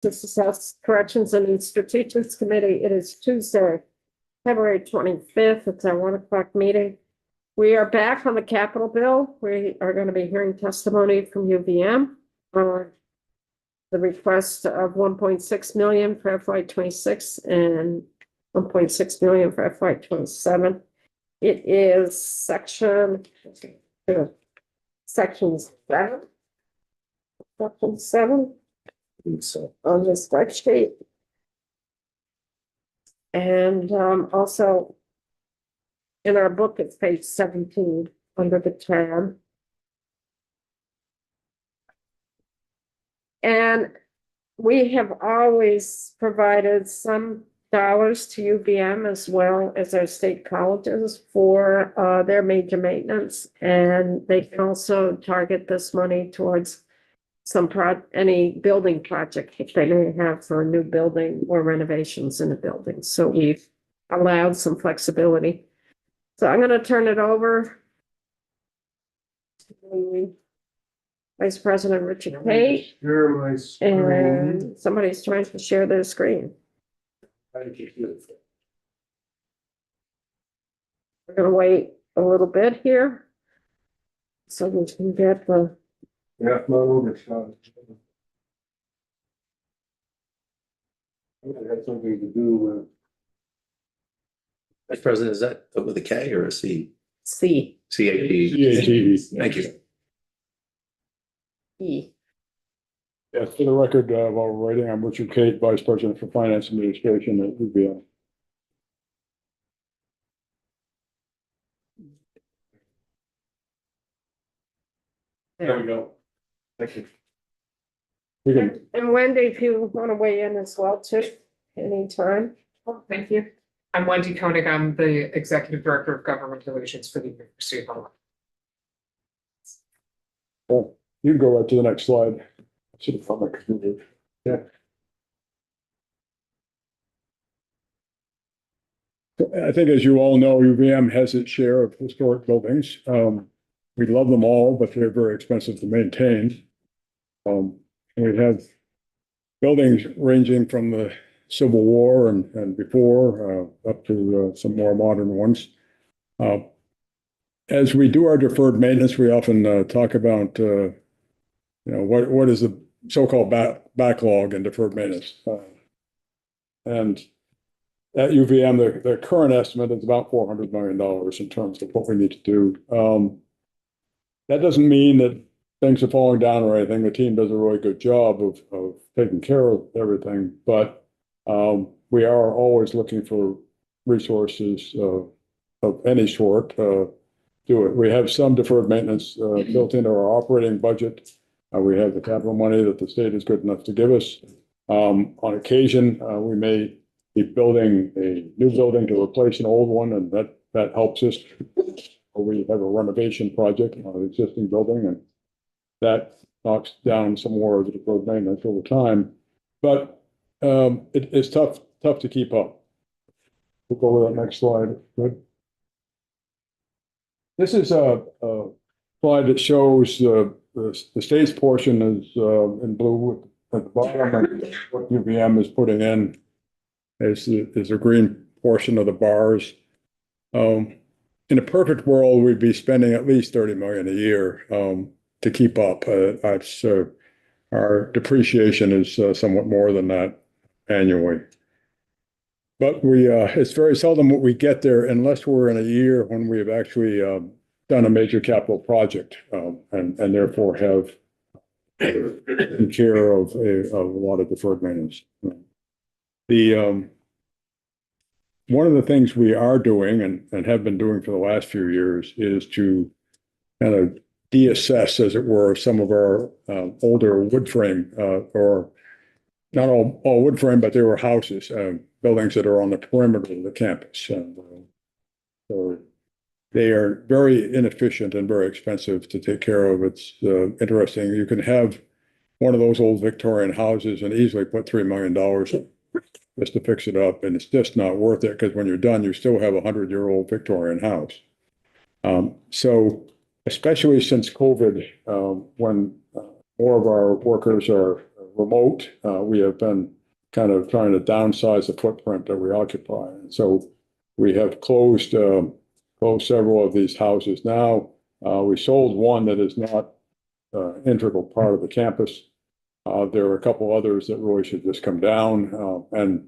This is House Corrections and Institutions Committee. It is Tuesday, February 25th. It's our 1 o'clock meeting. We are back on the Capitol bill. We are going to be hearing testimony from UVM on the request of 1.6 million for FY26 and 1.6 million for FY27. It is section 7. Section 7. So on this spreadsheet. And also in our book, it's page 17 under the tab. And we have always provided some dollars to UVM as well as our state colleges for their major maintenance. And they can also target this money towards any building project that they may have for a new building or renovations in a building. So we've allowed some flexibility. So I'm going to turn it over to Vice President Richard Pate. Share my screen. And somebody's trying to share their screen. Thank you. We're going to wait a little bit here so we can get the. Yeah, no, it's not. It had something to do with. Vice President, is that with a K or a C? C. CAT. Thank you. E. Yeah, for the record, while we're writing, I'm Richard Cate, Vice President for Finance Administration at UVM. There we go. Thank you. We can, And Wendy, if you want to weigh in as well too, anytime. Oh, thank you. I'm Wendy Koenig. I'm the Executive Director of Government Relations for the University of Illinois. oh, you can go right to the next slide. Should have found my computer. Yeah. I think, as you all know, UVM has its share of historic buildings. We love them all, but they're very expensive to maintain. And we have buildings ranging from the Civil War and before up to some more modern ones. As we do our deferred maintenance, we often talk about what is the so-called backlog in deferred maintenance. And at UVM, the current estimate is about $400 million in terms of what we need to do. That doesn't mean that things are falling down or anything. The team does a really good job of taking care of everything, but we are always looking for resources of any sort to do it. We have some deferred maintenance built into our operating budget. We have the capital money that the state is good enough to give us. On occasion, we may be building a new building to replace an old one, and that helps us. We have a renovation project on an existing building, and that knocks down some more of the deferred maintenance over time. But it's tough to keep up. We'll go to that next slide. Good. This is a slide that shows the state's portion is in blue at the bottom, and what UVM is putting in is a green portion of the bars. In a perfect world, we'd be spending at least $30 million a year to keep up. Our depreciation is somewhat more than that annually. But it's very seldom what we get there unless we're in a year when we have actually done a major capital project and therefore have taken care of a lot of deferred maintenance. One of the things we are doing and have been doing for the last few years is to kind of deassess, as it were, some of our older wood frame, or not all wood frame, but they were houses, buildings that are on the perimeter of the campus. So they are very inefficient and very expensive to take care of. It's interesting. You can have one of those old Victorian houses and easily put $3 million just to fix it up, and it's just not worth it, because when you're done, you still have a 100-year-old Victorian house. So especially since COVID, when more of our workers are remote. We have been kind of trying to downsize the footprint that we occupy. And so we have closed several of these houses now. We sold one that is not integral part of the campus. There are a couple others that really should just come down. And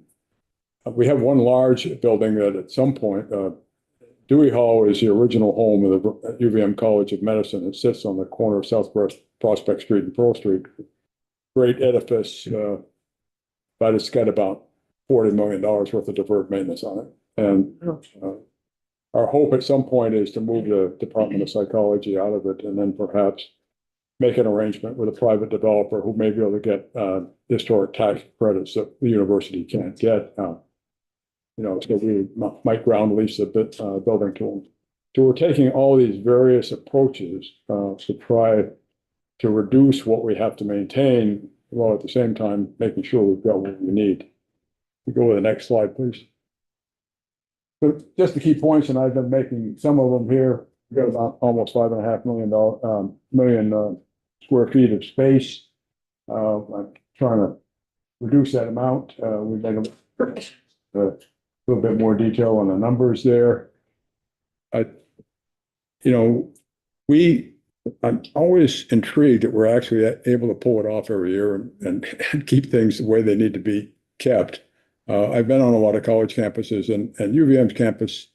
we have one large building that at some point, Dewey Hall is the original home of the UVM College of Medicine. It sits on the corner of Southwest Prospect Street and Pearl Street. Great edifice, but it's got about $40 million worth of deferred maintenance on it. And our hope at some point is to move the Department of Psychology out of it and then perhaps make an arrangement with a private developer who may be able to get historic tax credits that the university can't get. So we might ground lease a building to them. So we're taking all these various approaches to try to reduce what we have to maintain, while at the same time making sure we've got what we need. We go to the next slide, please. So just the key points, and I've been making some of them here. We've got about almost $5.5 million square feet of space. I'm trying to reduce that amount. We've made a little bit more detail on the numbers there. I'm always intrigued that we're actually able to pull it off every year and keep things the way they need to be kept. I've been on a lot of college campuses, and UVM's campus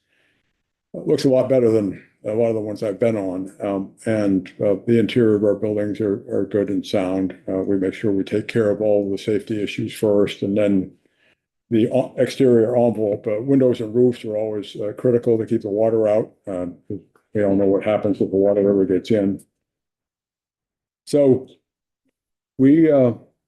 looks a lot better than a lot of the ones I've been on. And the interior of our buildings are good and sound. We make sure we take care of all the safety issues first, and then the exterior envelope, windows and roofs are always critical to keep the water out. We all know what happens if the water ever gets in. So we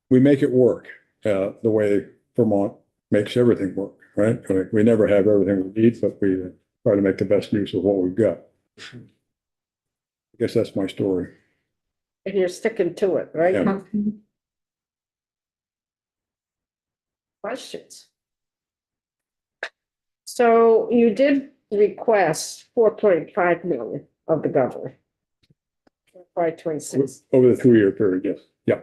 make it work the way Vermont makes everything work, right? We never have everything we need, but we try to make the best use of what we've got. I guess that's my story. And you're sticking to it, right? Yeah. Questions? So you did request 4.5 million of the governor. 526, Over the 3-year period, yes. Yeah.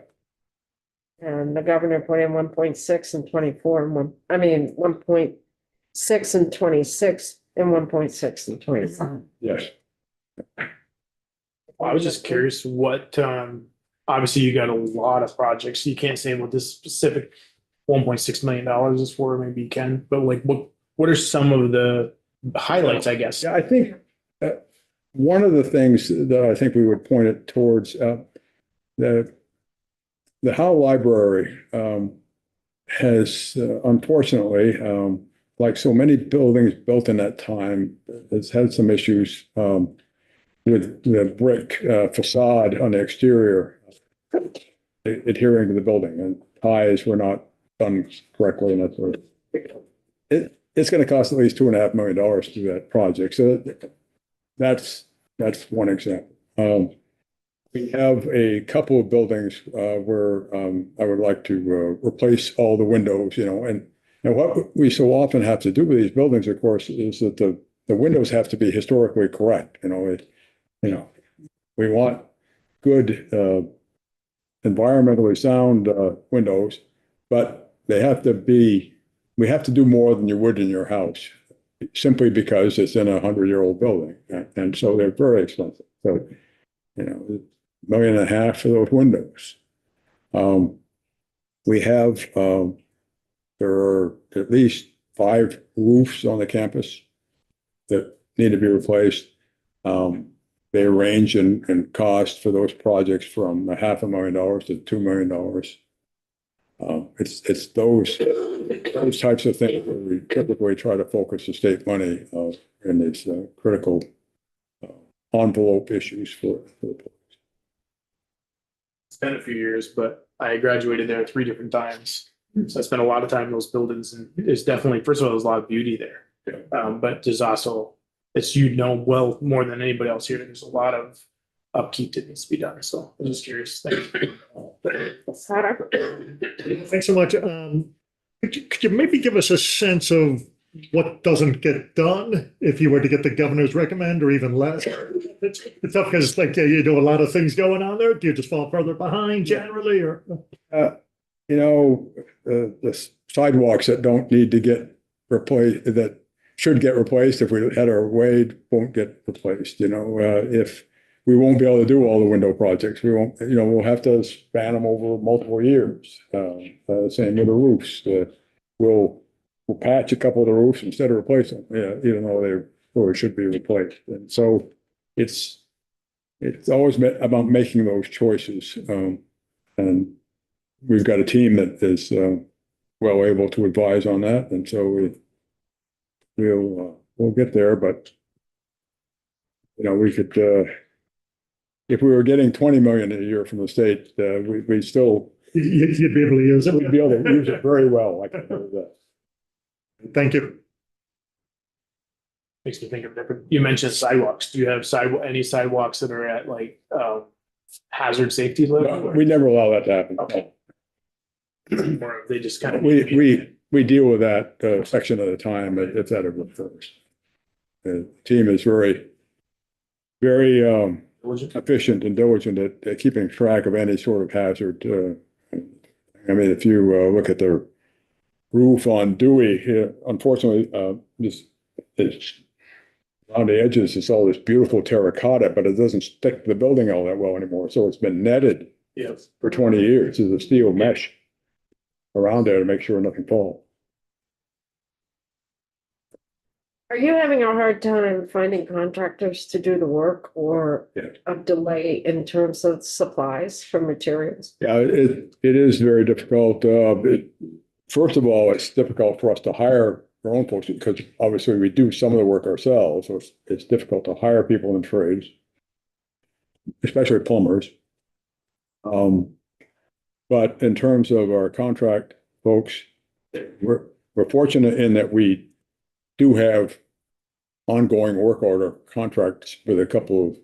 and the governor put in 1.6 and 24 and 1.6 and 26 and 1.6 and 25. Yes. I was just curious what, obviously you got a lot of projects. You can't say what this specific $1.6 million is for, maybe you can, but like, what are some of the highlights, I guess? Yeah, I think one of the things that I think we would point it towards, the Howe Library has unfortunately, like so many buildings built in that time, has had some issues with the brick facade on the exterior adhering to the building, and ties were not done correctly, and that sort of. It's going to cost at least $2.5 million to do that project. So that's one example. We have a couple of buildings where I would like to replace all the windows, and what we so often have to do with these buildings, of course, is that the windows have to be historically correct. We want good environmentally sound windows, but they have to be. We have to do more than you would in your house, simply because it's in a 100-year-old building, and so they're very expensive. So, $1.5 million for those windows. We have there are at least 5 roofs on the campus that need to be replaced. They range in cost for those projects from $500,000 to $2 million. It's those types of things where we typically try to focus the state money in these critical envelope issues for the place. It's been a few years, but I graduated there 3 different times. So I spent a lot of time in those buildings, and there's definitely, first of all, there's a lot of beauty there. But there's also, well more than anybody else here, there's a lot of upkeep that needs to be done. So I'm just curious. Thanks. Sarah? Thanks so much. Could you maybe give us a sense of what doesn't get done if you were to get the governor's recommend, or even less? It's tough because you do a lot of things going on there. Do you just fall further behind generally, or? you know, the sidewalks that don't need to get replaced, that should get replaced if we had our way, won't get replaced, you know, if we won't be able to do all the window projects, we won't, you know, we'll have to span them over multiple years. Same with the roofs, we'll patch a couple of the roofs instead of replace them, yeah, even though they really should be replaced. And so it's always about making those choices. And we've got a team that is well able to advise on that. And so we'll get there, but you know, we could, if we were getting 20 million a year from the state, we still, You'd be able to use we'd it. be able to use it very well. I can tell you that. Thank you. Makes me think of different, you mentioned sidewalks. Do you have any sidewalks that are at like, hazard safety level? No, we never allow that to happen. Okay. Or they just kind of. We deal with that section at a time if that ever occurs. The team is very efficient and diligent at keeping track of any sort of hazard. I mean, if you look at the roof on Dewey, unfortunately, it's on the edges, it's all this beautiful terracotta, but it doesn't stick to the building all that well anymore. So it's been netted Yes. for 20 years. There's a steel mesh around there to make sure nothing falls. Are you having a hard time finding contractors to do the work or Yeah. a delay in terms of supplies for materials? Yeah, it is very difficult. First of all, it's difficult for us to hire our own folks because obviously we do some of the work ourselves. So it's difficult to hire people in trades, especially plumbers. But in terms of our contract folks, we're fortunate in that we do have ongoing work order contracts with a couple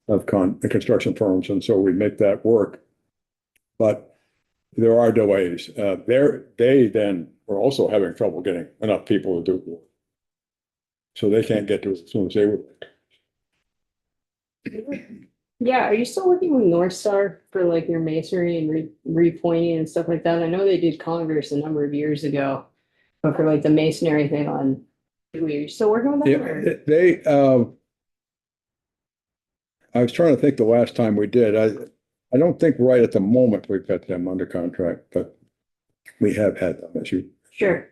of construction firms, and so we make that work. But there are delays. They then are also having trouble getting enough people to do it. So they can't get to it as soon as they would. Yeah, are you still working with North Star for like your masonry and repointing and stuff like that? I know they did Congress a number of years ago, but for like the masonry thing on, are you still working with them? Yeah, or- I was trying to think the last time we did. I don't think right at the moment we've got them under contract, but we have had them, as you. Sure.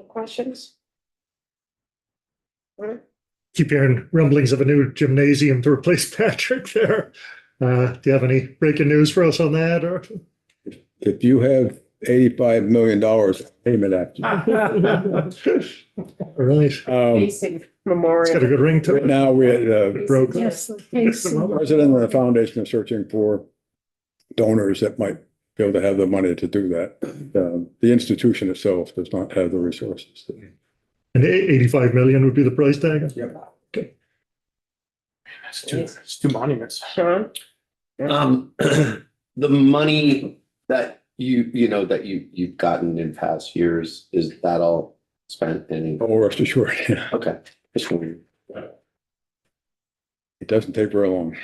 Questions? Keep hearing rumblings of a new gymnasium to replace Patrick there. Do you have any breaking news for us on that or? If you have $85 million payment after. All right. Basic It's got a memorial. good ring to Right it. now, we Broke. Yes. the president of the foundation is searching for donors that might be able to have the money to do that. The institution itself does not have the resources. And 85 million would be the price tag? It's two monuments. Sean? The money that that you've gotten in past years, is that all spent any? Oh, rest assured, Okay. Just wondering. it doesn't take very long.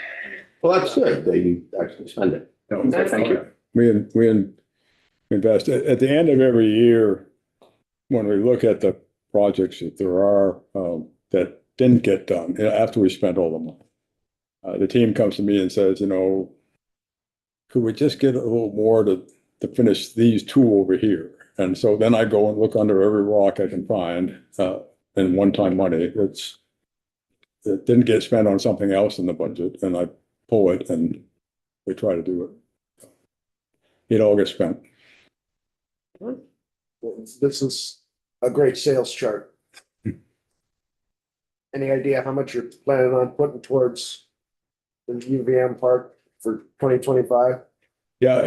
Well, that's good that you actually spend it. No, Thank you. We invest at the end of every year, when we look at the projects that there are that didn't get done after we spent all the money. The team comes to me and says, could we just get a little more to finish these two over here? And so then I go and look under every rock I can find in one-time money. It didn't get spent on something else in the budget, and I pull it and we try to do it. It all gets spent. This is a great sales chart. Any idea how much you're planning on putting towards the UVM park for 2025? Yeah,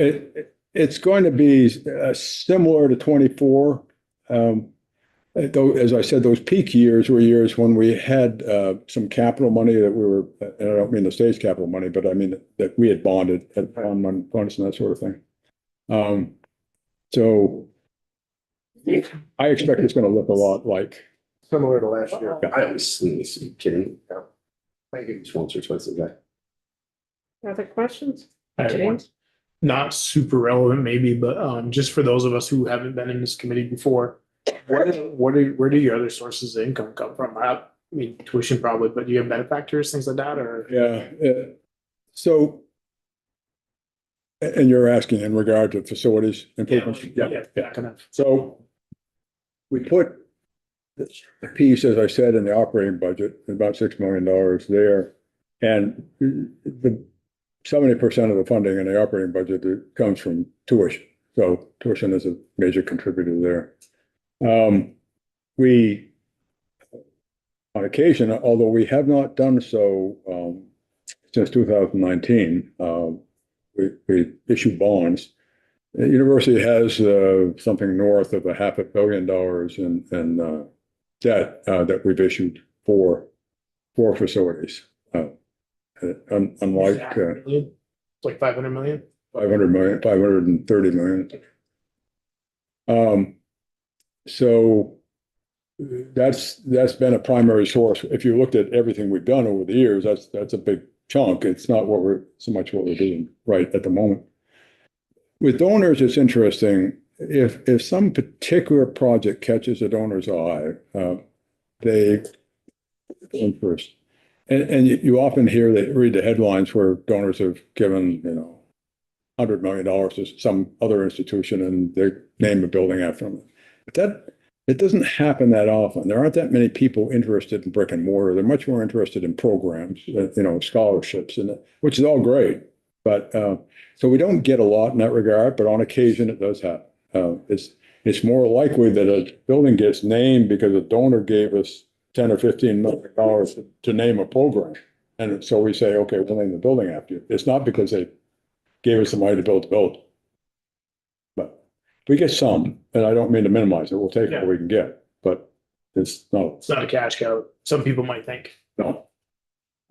it's going to be similar to 24. Though, as I said, those peak years were years when we had some capital money that we were, and I don't mean the state's capital money, but I mean that we had bonded at bond funds and that sort of thing. So I expect it's going to look a lot like. Similar to last year. I was kidding. Thank you. Just once or twice a day. Other questions? I have one. James? Not super relevant maybe, but just for those of us who haven't been in this committee before, where do your other sources of income come from? I mean, tuition probably, but do you have benefactors, things like that, or? Yeah, so, and you're asking in regard to facilities improvements? Yeah, kind of. So we put the piece, as I said, in the operating budget, about $6 million there. And the 70% of the funding in the operating budget comes from tuition. So tuition is a major contributor there. We, on occasion, although we have not done so since 2019, we issue bonds. The university has something north of $500 million in debt that we've issued for facilities. Unlike It's like 500 million. 500 million, 530 million. So that's been a primary source. If you looked at everything we've done over the years, that's a big chunk. It's not so much what we're doing right at the moment. With donors, it's interesting. If some particular project catches a donor's eye, they go first. And you often read the headlines where donors have given, $100 million to some other institution and they name a building after them. But it doesn't happen that often. There aren't that many people interested in brick and mortar. They're much more interested in programs, scholarships, which is all great. But so we don't get a lot in that regard, but on occasion it does happen. It's more likely that a building gets named because a donor gave us $10 or $15 million to name a program. And so we say, okay, we'll name the building after you. It's not because they gave us the money to build the building. But we get some, and I don't mean to minimize it. We'll take what we can get, but it's not a cash cow. Some people might think. No,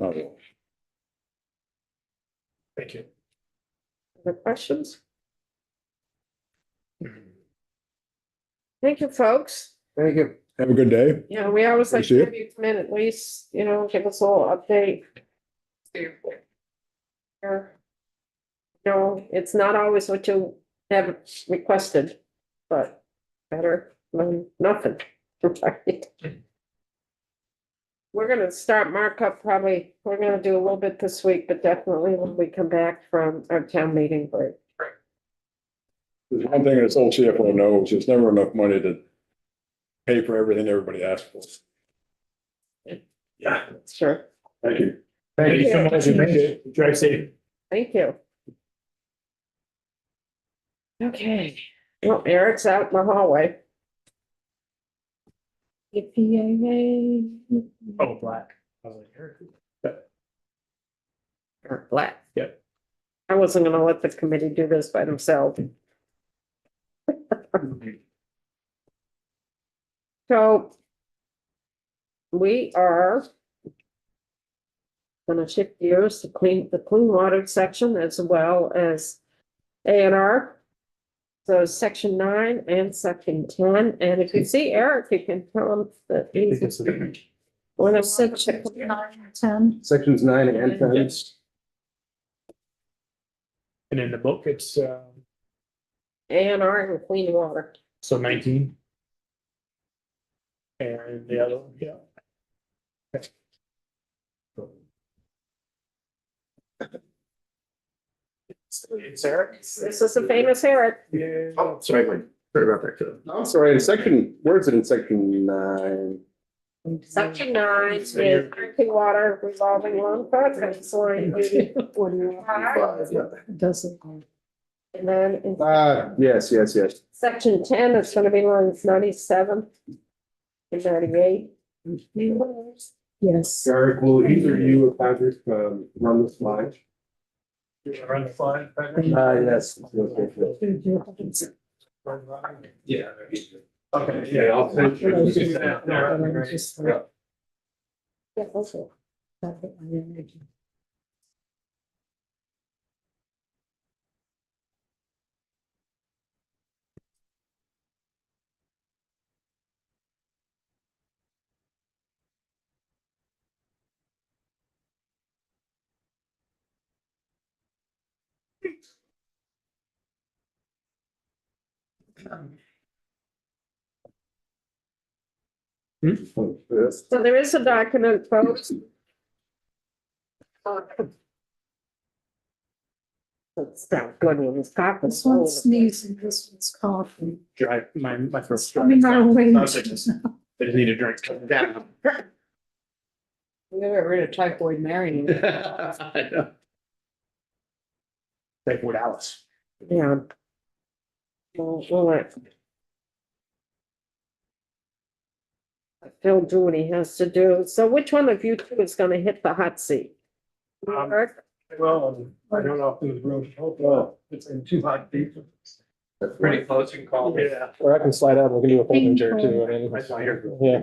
not at all. Thank you. Other questions? Thank you, folks. Thank you. Have a good day. Yeah, we always like Appreciate to have you come in at least, give us a little update. It's not always what you have requested, but better than nothing. Right? We're gonna start markup probably, we're gonna do a little bit this week, but definitely when we come back from our town meeting break. There's one thing this old CFO knows, there's never enough money to pay for everything everybody asks for. Yeah. Sure, Thank you. Thank you so you. much. Appreciate it. Drive safe. thank you. Okay, well, Eric's out in the hallway. Yippee-yay-yay. Oh, black. I was like, Eric. Or black. Yep. I wasn't gonna let the committee do this by themselves. So we are gonna shift gears to the clean water section as well as A&R. So section 9 and section 10, and if you see Eric, you can tell him that he's one of section 9 and 10. Sections 9 and 10. And in the book, it's A&R and clean water. so 19. And the other one, yeah. It's Eric. This is a famous Eric. Yeah. Oh, sorry, Mike. Sorry about that. I'm sorry, in section, where is it in section 9? Section 9 is drinking water revolving loan fund, that's line 45. Doesn't. And then in Yes. section 10, it's gonna be lines 97 and 98. Yes. Eric, will either you or Patrick run this line? You wanna run the slide? Yes. Yeah. Okay, yeah, I'll send you. Yeah, also. So there is a document, folks. It's not good when it's got This one's sneezing, this one's coughing. Dry, my throat's dry. Coming our way. I just need a drink. Down. We got rid of typhoid Mary. I know. Typhoid Alice. Yeah. We'll let Phil do what he has to do. So which one of you two is gonna hit the hot seat? Eric? Well, I don't know if it was road. Well, it's in too hot deep. Pretty close, you can call me. Yeah. Or I can slide out, we can do a folding chair too, I mean. That's why you're. Yeah.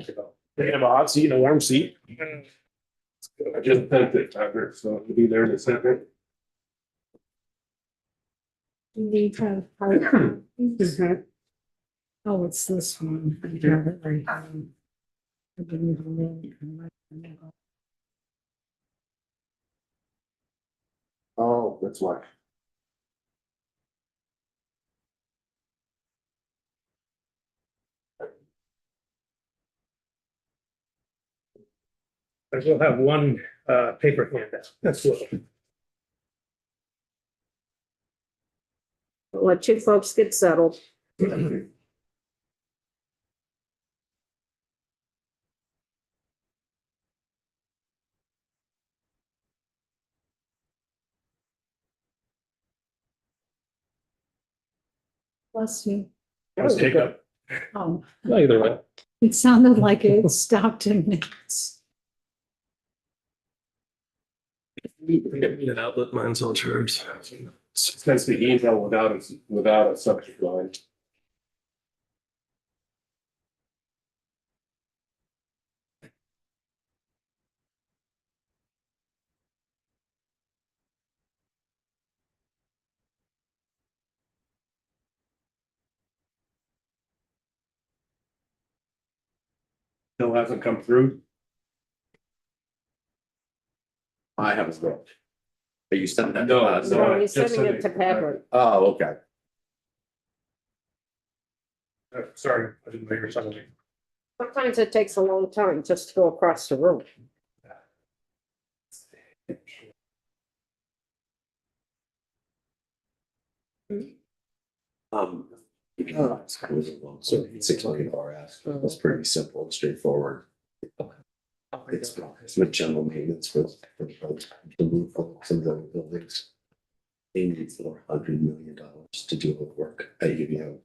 They can have a hot seat and a warm seat. I just sent it, Tucker, so it'll be there in a second. We have. Oh, it's this one. I got it right. I didn't even know. Oh, that's why. I will have one paper handout. That's what. Let you folks get settled. Bless you. Let's take up. Oh, Either way. it sounded like it stopped in minutes. Get me an outlet, mine's all charged. That's the email without a subject line. Still hasn't come through. I haven't looked. Are you sending that? No, us? No, I he's just sending sent it to it. Patrick. Oh, okay. Sorry, I didn't hear something. Sometimes it takes a long time just to go across the room. So $6 million ask, that's pretty simple and straightforward. It's with general maintenance for the roof of some of the buildings. They need $400 million to do the work at UVM.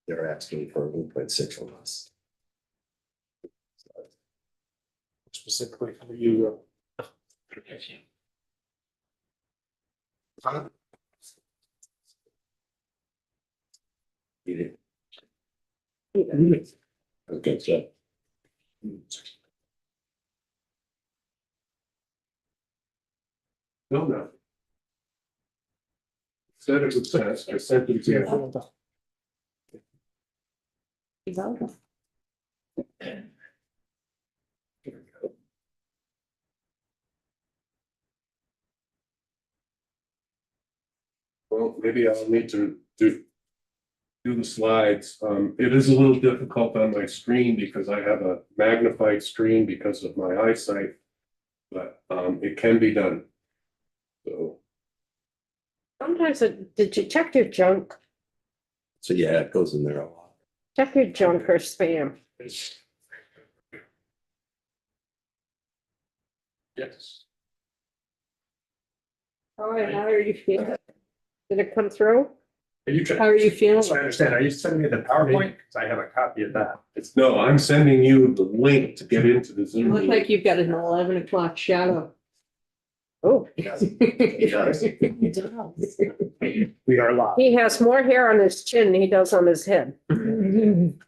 They're asking for 1.6 from us. Specifically for you. Need it. Okay, so. No. Said it was sent, I sent it to you. Well, maybe I'll need to do the slides. It is a little difficult on my screen because I have a magnified screen because of my eyesight. But it can be done. So Sometimes did you check your junk? So yeah, it goes in there a lot. Check your junk or spam. yes. All right, how are you feeling? Did it come through? Are you trying? How are you feeling? So I understand, are you sending me the PowerPoint? Because I have a copy of that. No, I'm sending you the link to get into the You Zoom. look meeting. like you've got an 11 o'clock shadow. Oh, He does. We are live. he has more hair on his chin than he does on his head. I'm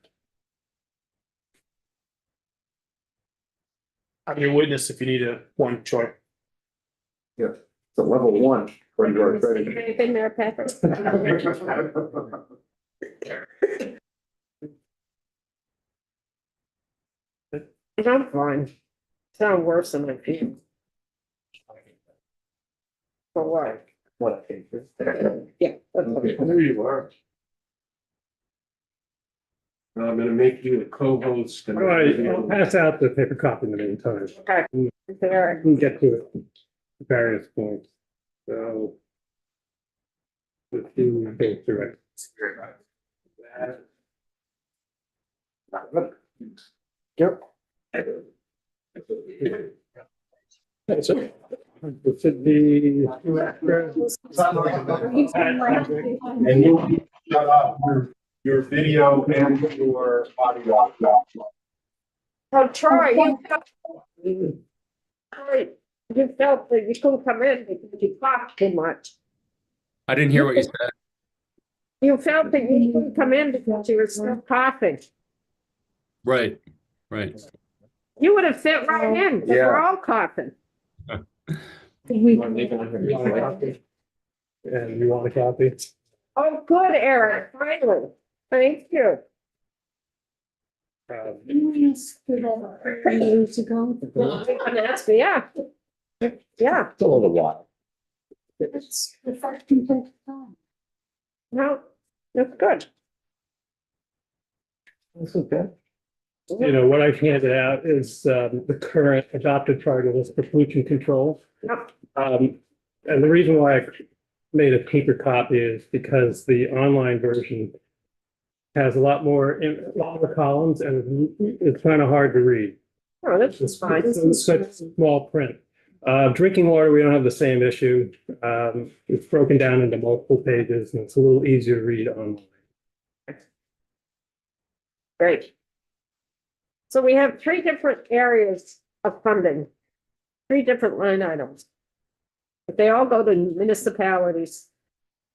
your witness if you need one, Troy. It's a level 1 for your credit. Anything there, Patrick? I'm fine. Sound worse than I feel. For what? What I think. Yeah. that's okay. There you are. And I'm gonna make you a co-host. and- All right, I'll pass out the paper copy in the meantime. Okay. Eric, We can get to it at various points. So. The two go through it. Yep. So, it should be. And you'll shut off your video and your audio. oh, Troy, Troy, you felt that you couldn't come in because you talked too much. I didn't hear what you said. You felt that you couldn't come in because you were still coughing. Right, right. You would have fit right in, 'cause we're all coughing. And you want a copy? Oh, good, Eric, finally. Thank you. Years ago. That's, yeah. Yeah, It's a little while. It's the first time. no, that's good. That's okay. You know, what I've handed out is the current adopted priority list for pollution control. Yep. And the reason why I made a paper copy is because the online version has a lot more columns and it's kind of hard to read. Oh, that's fine. It's such small print. Drinking water, we don't have the same issue. It's broken down into multiple pages and it's a little easier to read online. Great. So we have three different areas of funding, three different line items. But they all go to municipalities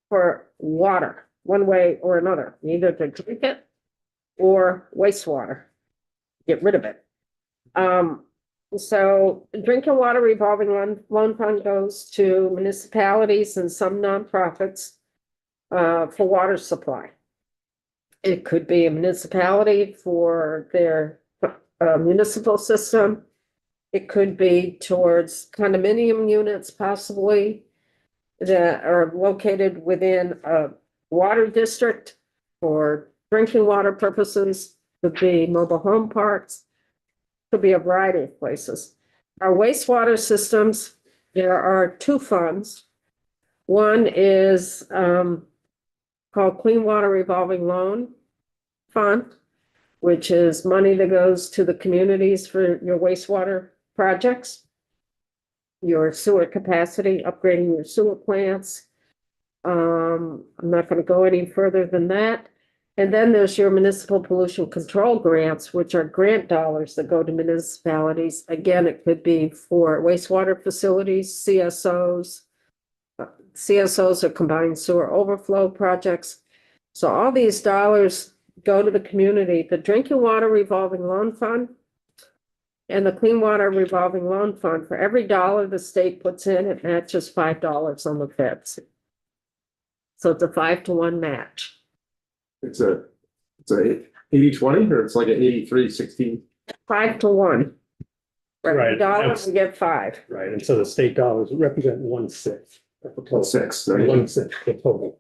for water, one way or another, either to drink it or wastewater. Get rid of it. So drinking water revolving loan fund goes to municipalities and some nonprofits for water supply. It could be a municipality for their municipal system. It could be towards condominium units possibly that are located within a water district for drinking water purposes. Could be mobile home parks. Could be a variety of places. Our wastewater systems, there are two funds. One is called Clean Water Revolving Loan Fund, which is money that goes to the communities for your wastewater projects, your sewer capacity, upgrading your sewer plants. I'm not going to go any further than that. And then there's your municipal pollution control grants, which are grant dollars that go to municipalities. Again, it could be for wastewater facilities, CSOs. CSOs are combined sewer overflow projects. So all these dollars go to the community. The Drinking Water Revolving Loan Fund and the Clean Water Revolving Loan Fund, for every dollar the state puts in, it matches $5 on the feds. So it's a 5-to-1 match. It's a 80-20, or it's like an 83-16? 5-to-1. For every Right, dollar, that's- we get 5. Right, and so the state dollars represent 1/6. of the total. 6, right? 1/6 of the total.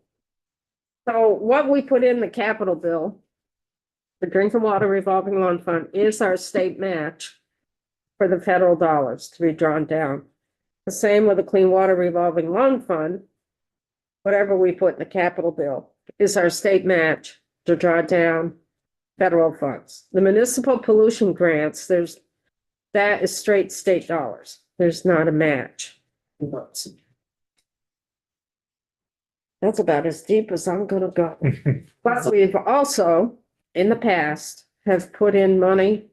So what we put in the capital bill, the Drinking Water Revolving Loan Fund, is our state match for the federal dollars to be drawn down. The same with the Clean Water Revolving Loan Fund. Whatever we put in the capital bill is our state match to draw down federal funds. The municipal pollution grants, that is straight state dollars. There's not a match. That's about as deep as I'm gonna go. But we've also, in the past, have put in money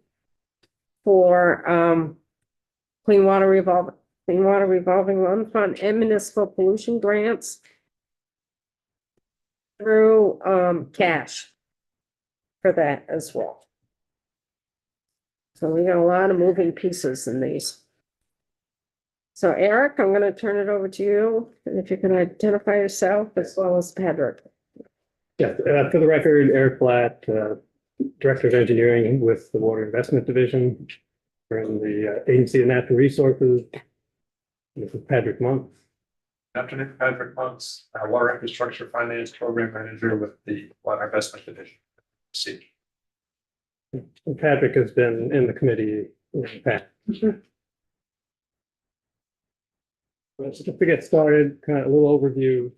for Clean Water Revolving Loan Fund and municipal pollution grants through cash for that as well. So we got a lot of moving pieces in these. So Eric, I'm going to turn it over to you, and if you can identify yourself as well as Patrick. Yeah, for the record, Eric Blatt, Director of Engineering with the Water Investment Division from the Agency of Natural Resources. This is Patrick Monk. Afternoon, Patrick Monks, our Water Infrastructure Finance Program Manager with the Water Investment Division. See. Patrick has been in the committee in the past. Well, so just to get started, kind of a little overview.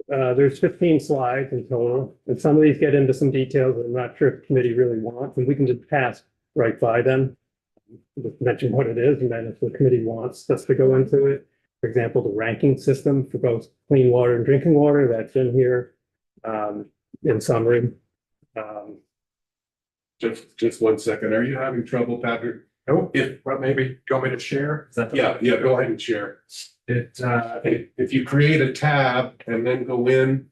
There's 15 slides in total, and some of these get into some details that I'm not sure if the committee really wants, and we can just pass right by them. Just mention what it is, and then if the committee wants us to go into it. For example, the ranking system for both clean water and drinking water, that's in here, in summary. Just 1 second. Are you having trouble, Patrick? No, well, maybe, do you want me to share? Is that the- Yeah, go ahead and share. If you create a tab and then go in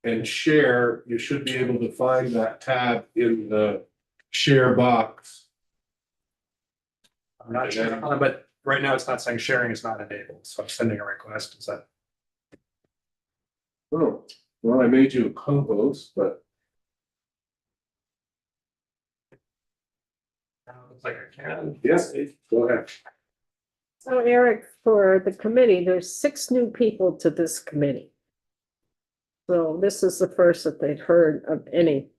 and share, you should be able to find that tab in the share box. I'm not sure, but right now it's not saying sharing is not enabled, so I'm sending a request. Is that? Oh, well, I made you a co-host, but Looks like I can. yes, go ahead. So Eric, for the committee, there's 6 new people to this committee. So this is the first that they've heard of any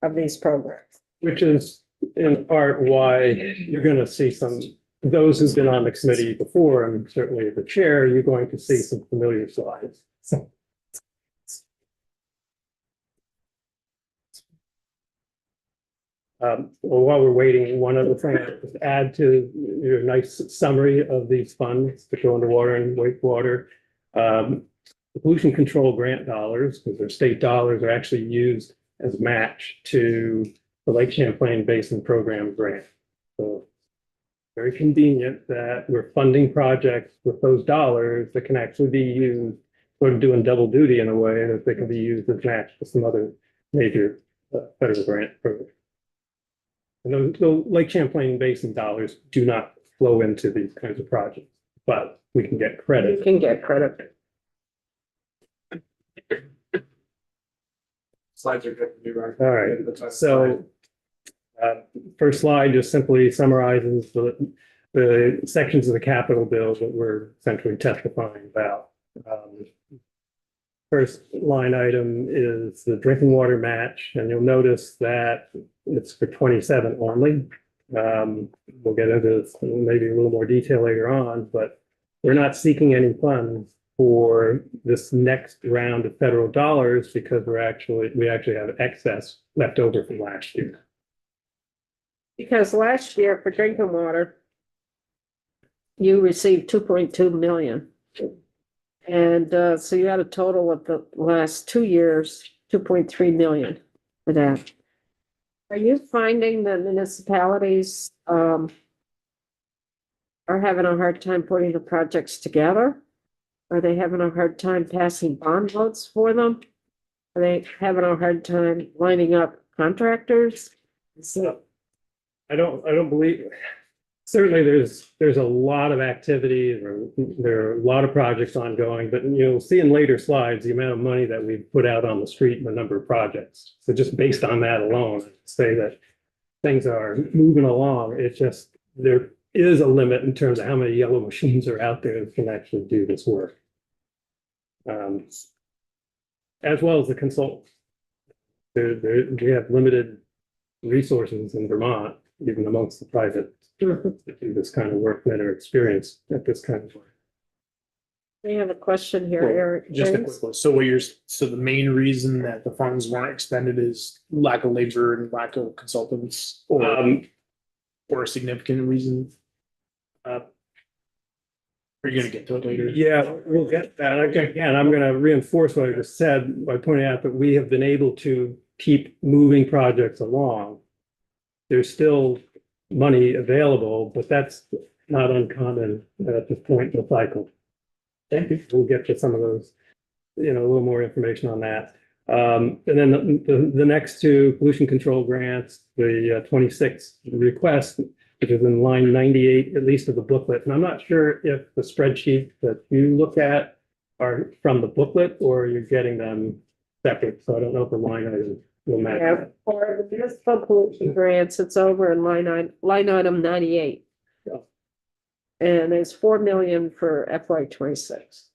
of these programs. Which is in part why you're gonna see those who've been on the committee before, and certainly the chair, you're going to see some familiar slides. Well, while we're waiting, one other thing, just add to your nice summary of these funds that go into water and wastewater. The pollution control grant dollars, because they're state dollars, are actually used as match to the Lake Champlain Basin Program grant. So very convenient that we're funding projects with those dollars that can actually be used, sort of doing double duty in a way that they can be used as match to some other major federal grant programs. And the Lake Champlain Basin dollars do not flow into these kinds of projects, but we can get You credit. can get credit. Slides are good to be right. All right, so first slide just simply summarizes the sections of the capital bill that we're essentially testifying about. First line item is the drinking water match, and you'll notice that it's for 27 only. We'll get into this in maybe a little more detail later on, but we're not seeking any funds for this next round of federal dollars because we actually have excess left over from last year. Because last year for drinking water, you received 2.2 million. And so you had a total of the last 2 years, 2.3 million for that. Are you finding that municipalities are having a hard time putting the projects together? Are they having a hard time passing bond votes for them? Are they having a hard time lining up contractors? So, I don't believe, certainly there's a lot of activity, there are a lot of projects ongoing, but you'll see in later slides, the amount of money that we've put out on the street and the number of projects. So just based on that alone, I'd say that things are moving along. It's just, there is a limit in terms of how many yellow machines are out there that can actually do this work. As well as the consultants. We have limited resources in Vermont, even amongst the private, to do this kind of work that are experienced at this kind of work. we have a question here, Well, Eric. Just a James? quick one. So the main reason that the funds weren't expended is lack of labor and lack of consultants, or a significant reason? Are you gonna get to it later? Yeah, we'll get that. Again, I'm gonna reinforce what I just said by pointing out that we have been able to keep moving projects along. There's still money available, but that's not uncommon at this point in the cycle. Thank you. We'll get to some of those, a little more information on that. And then the next two pollution control grants, the 26 request, which is in line 98, at least of the booklet. And I'm not sure if the spreadsheet that you look at are from the booklet or you're getting them separate. So I don't know if the line item will match. Yeah, for the municipal pollution grants, it's over in line item 98. Yeah. And there's 4 million for FY 26.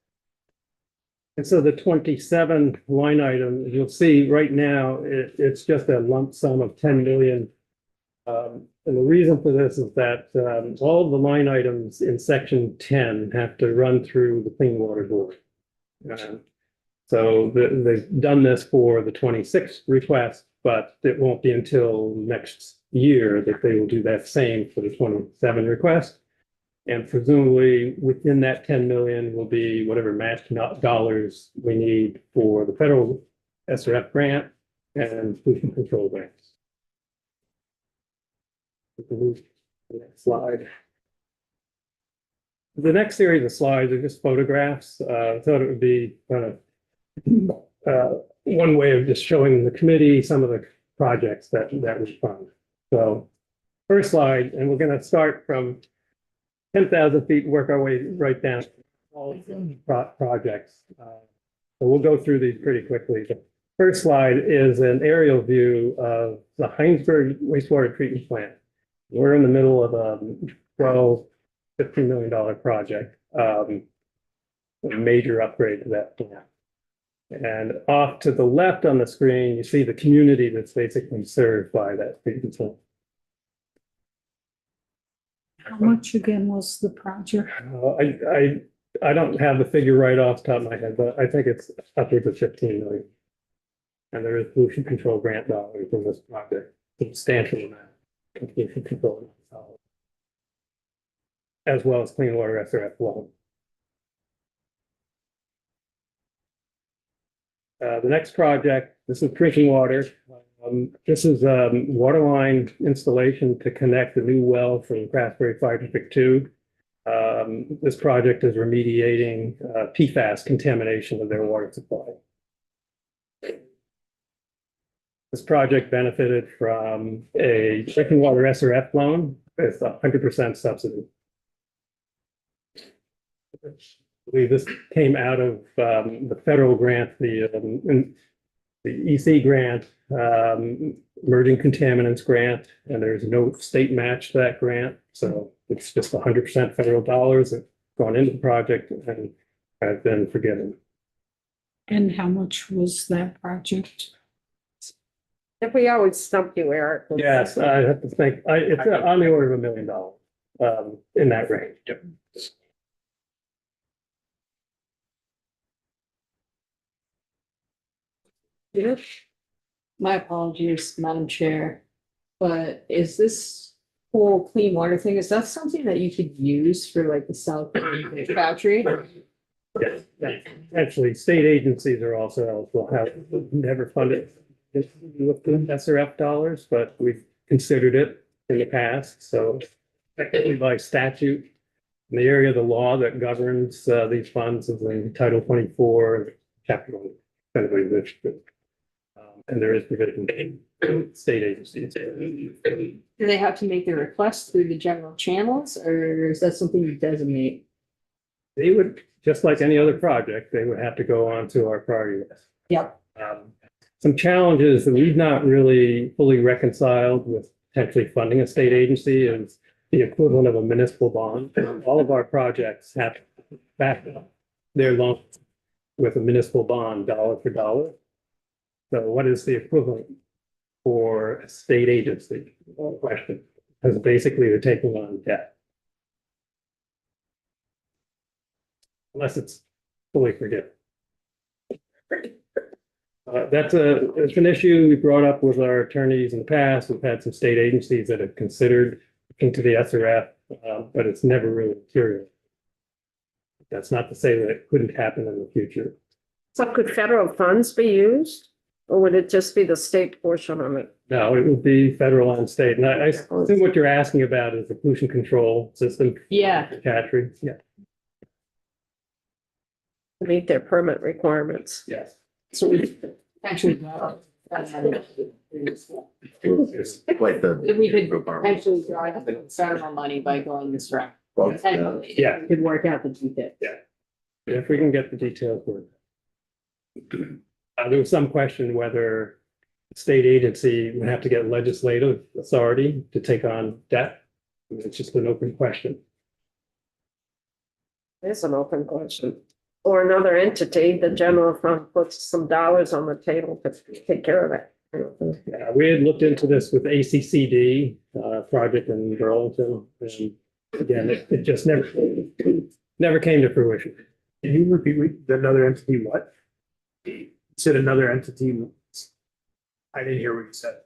And so the 27 line item, you'll see right now, it's just a lump sum of 10 million. And the reason for this is that all of the line items in section 10 have to run through the Clean Water Board. So they've done this for the 26th request, but it won't be until next year that they will do that same for the 27 request. And presumably within that 10 million will be whatever match dollars we need for the federal SRF grant and pollution control grants. We can move to the next slide. The next series of slides are just photographs. I thought it would be kind of one way of just showing the committee some of the projects that we fund. So first slide, and we're going to start from 10,000 feet, work our way right down to all projects. So we'll go through these pretty quickly. The first slide is an aerial view of the Heinsberg wastewater treatment plant. We're in the middle of a $15 million project, a major upgrade to that plant. And off to the left on the screen, you see the community that's basically served by that treatment plant. How much again was the project? I don't have the figure right off the top of my head, but I think it's upwards of 15 million. And there is pollution control grant dollars in this project, substantial amount of pollution control, as well as clean water SRF loan. The next project, this is drinking water. This is water line installation to connect the new well from Craftsbury Fire District 2. This project is remediating PFAS contamination of their water supply. This project benefited from a drinking water SRF loan with 100% subsidy. I believe this came out of the federal grant, the EC grant, emerging contaminants grant, and there's no state match to that grant. So it's just 100% federal dollars that gone into the project and have been forgiven. And how much was that project? If we always stump you, Eric. Yes, I have to think, it's on the order of $1 million in that range. Yep. Yes. My apologies, Madam Chair, but is this whole clean water thing, is that something that you could use for like the South Factory? Yes, actually, state agencies are also eligible, have never funded with SRF dollars, but we've considered it in the past. So technically by statute, in the area of the law that governs these funds is in Title 24, Chapter 1. And there is provision in state agencies. Do they have to make their request through the general channels, or is that something you designate? They would, just like any other project, they would have to go on to our priority list. Yep. Some challenges that we've not really fully reconciled with potentially funding a state agency is the equivalent of a municipal bond. All of our projects have to back up their loan with a municipal bond, dollar for dollar. So what is the equivalent for a state agency? Question. Because basically they're taking on debt. Unless it's fully forgiven. It's an issue we brought up with our attorneys in the past. We've had some state agencies that have considered into the SRF, but it's never really material. That's not to say that it couldn't happen in the future. So could federal funds be used? Or would it just be the state portion of it? No, it would be federal and state. And I assume what you're asking about is the pollution control system. Yeah. Catry, yeah. To meet their permit requirements. Yes. So we actually. Quite the. We could potentially draw federal money by going this route. Potentially. Yeah. Could work out the details. Yeah. If we can get the details for it. There was some question whether the state agency would have to get legislative authority to take on debt. It's just an open question. It's an open question. or another entity, the general fund puts some dollars on the table to take care of it. Yeah, we had looked into this with ACCD, project in Burlington, and again, it just never came to fruition. Can you repeat another entity what? You said another entity. I didn't hear what you said.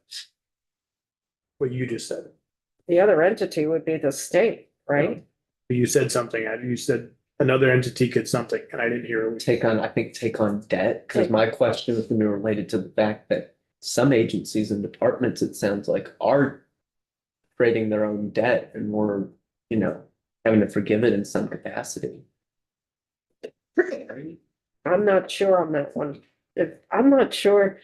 What you just said. The other entity would be the state, right? You said something, you said another entity could something, and I didn't hear. Take on debt, because my question was gonna be related to the fact that some agencies and departments, it sounds like, are creating their own debt and we're, having to forgive it in some capacity. I'm not sure on that one. I'm not sure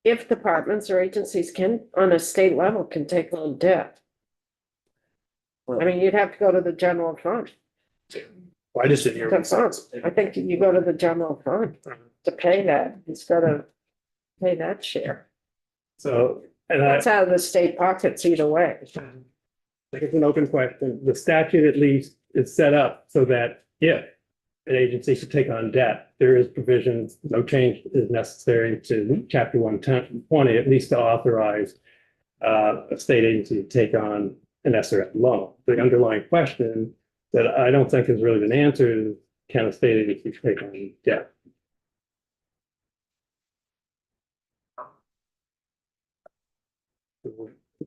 if departments or agencies can, on a state level, can take on debt. I mean, you'd have to go to the general fund. Well, I just didn't hear. That's all. I think you go to the general fund to pay that instead of pay that share. So, and That's out of the state pockets either way. I think it's an open question. The statute at least is set up so that if an agency should take on debt, there is provisions, no change is necessary to chapter 120, at least to authorize a state agency to take on an SRF loan. The underlying question that I don't think has really been answered is, can a state agency take on debt?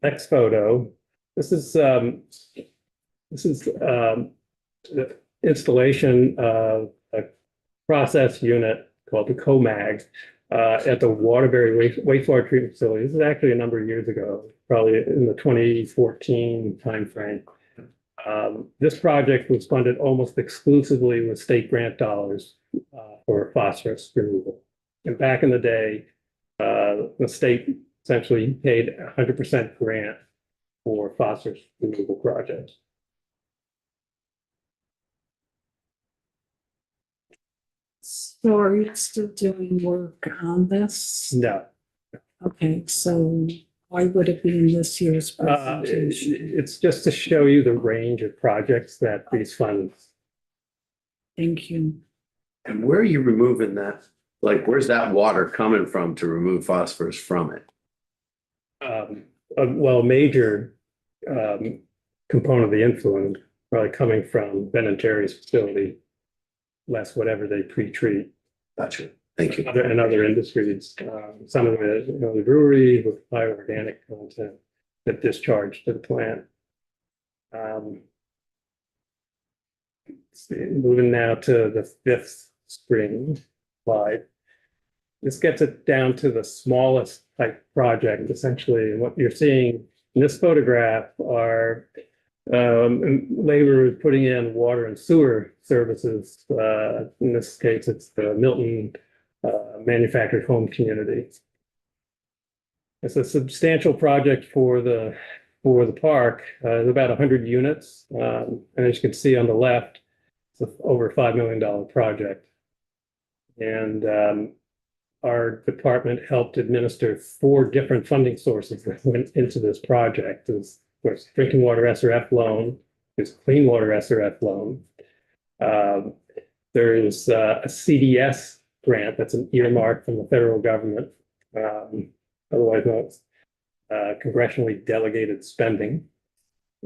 Next photo. This is the installation of a process unit called the COMAG at the Waterbury wastewater treatment facility. This is actually a number of years ago, probably in the 2014 timeframe. This project was funded almost exclusively with state grant dollars for phosphorus removal. And back in the day, the state essentially paid 100% grant for phosphorus removal projects. So are you still doing work on this? No, Okay, so why would it be in this year's Uh, presentation? it's just to show you the range of projects that these funds. Thank you. And where are you removing that? Like, where's that water coming from to remove phosphorus from it? Well, major component of the influent probably coming from Ben and Terry's facility, less whatever they pre-treat. Gotcha. Thank you. And other industries, some of it, the brewery with high organic content that discharge to the plant. Moving now to the fifth screen slide. This gets it down to the smallest type project, essentially. And what you're seeing in this photograph are laborers putting in water and sewer services. In this case, it's the Milton manufactured home community. It's a substantial project for the park. It's about 100 units, and as you can see on the left, it's over a $5 million project. And our department helped administer 4 different funding sources that went into this project. There's, of course, drinking water SRF loan, there's clean water SRF loan. There is a CDS grant that's an earmark from the federal government, otherwise known as congressionally delegated spending.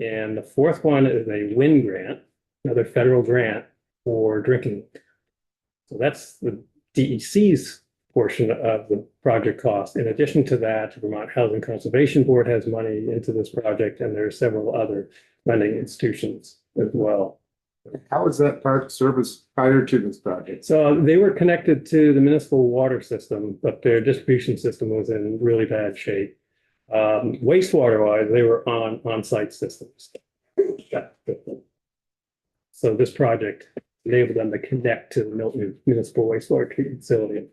And the fourth one is a WIN grant, another federal grant for drinking. So that's the DEC's portion of the project cost. In addition to that, the Vermont Housing Conservation Board has money into this project, and there are several other funding institutions as well. How is that park service prior to this project? So they were connected to the municipal water system, but their distribution system was in really bad shape. Wastewater wise, they were on-site systems. So this project enabled them to connect to the Milton Municipal Wastewater Treatment Facility.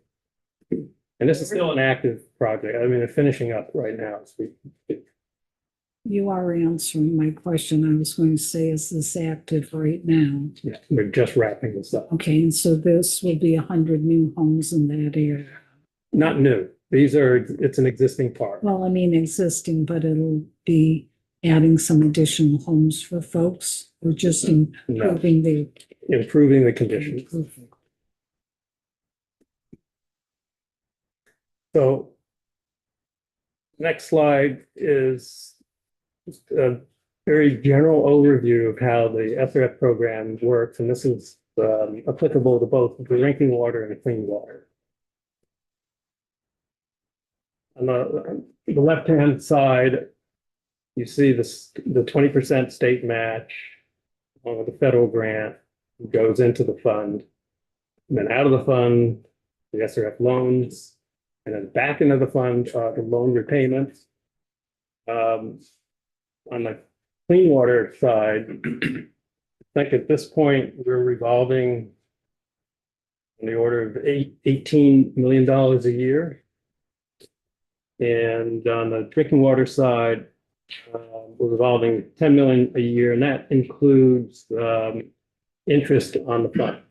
And this is still an active project. I mean, they're finishing up right now. You are answering my question. I was going to say, is this active right now? Yeah, we're just wrapping this up. Okay, and so this will be 100 new homes in that area. Not new. It's an existing park. Well, I mean existing, but it'll be adding some additional homes for folks or just improving the. Improving the conditions. So next slide is just a very general overview of how the SRF program works, and this is applicable to both drinking water and clean water. On the left-hand side, you see this, the 20% state match on the federal grant goes into the fund. And then out of the fund, the SRF loans, and then back into the fund, the loan repayments. On the clean water side, I think at this point, we're revolving in the order of $18 million a year. And on the drinking water side, we're revolving 10 million a year, and that includes interest on the fund.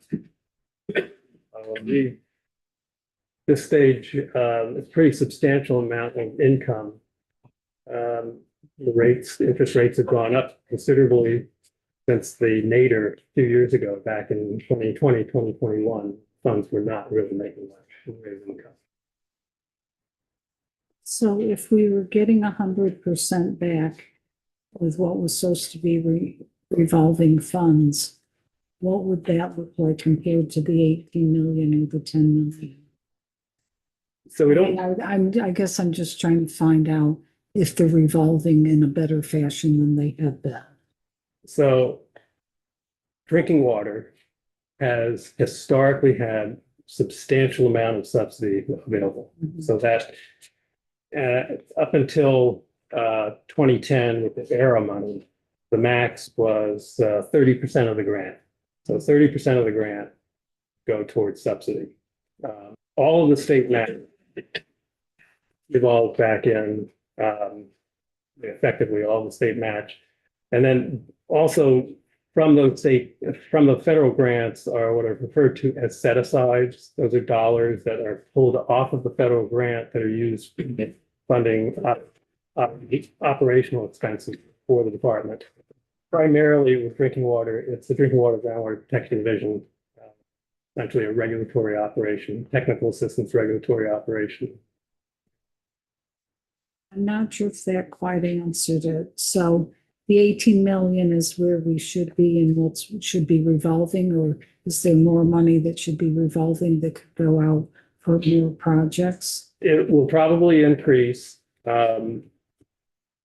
This stage, it's a pretty substantial amount of income. The interest rates have gone up considerably since the nadir 2 years ago, back in 2020, 2021. Funds were not really making much in the way of income. So if we were getting 100% back with what was supposed to be revolving funds, what would that look like compared to the 18 million or the 10 million? So we don't. I guess I'm just trying to find out if they're revolving in a better fashion than they have been. So drinking water has historically had substantial amount of subsidy available. Mhm. So that up until 2010 with the ERA money, the max was 30% of the grant. So 30% of the grant go towards subsidy. All of the state match evolved back in effectively all the state match. And then also from the federal grants are what are referred to as set-asides. Those are dollars that are pulled off of the federal grant that are used for funding operational expenses for the department. Primarily with drinking water, it's the Drinking Water Groundwater Protection Division, essentially a regulatory operation, technical assistance regulatory operation. I'm not sure if that quite answered it. So the 18 million is where we should be and what should be revolving, or is there more money that should be revolving that could go out for more projects? It will probably increase, given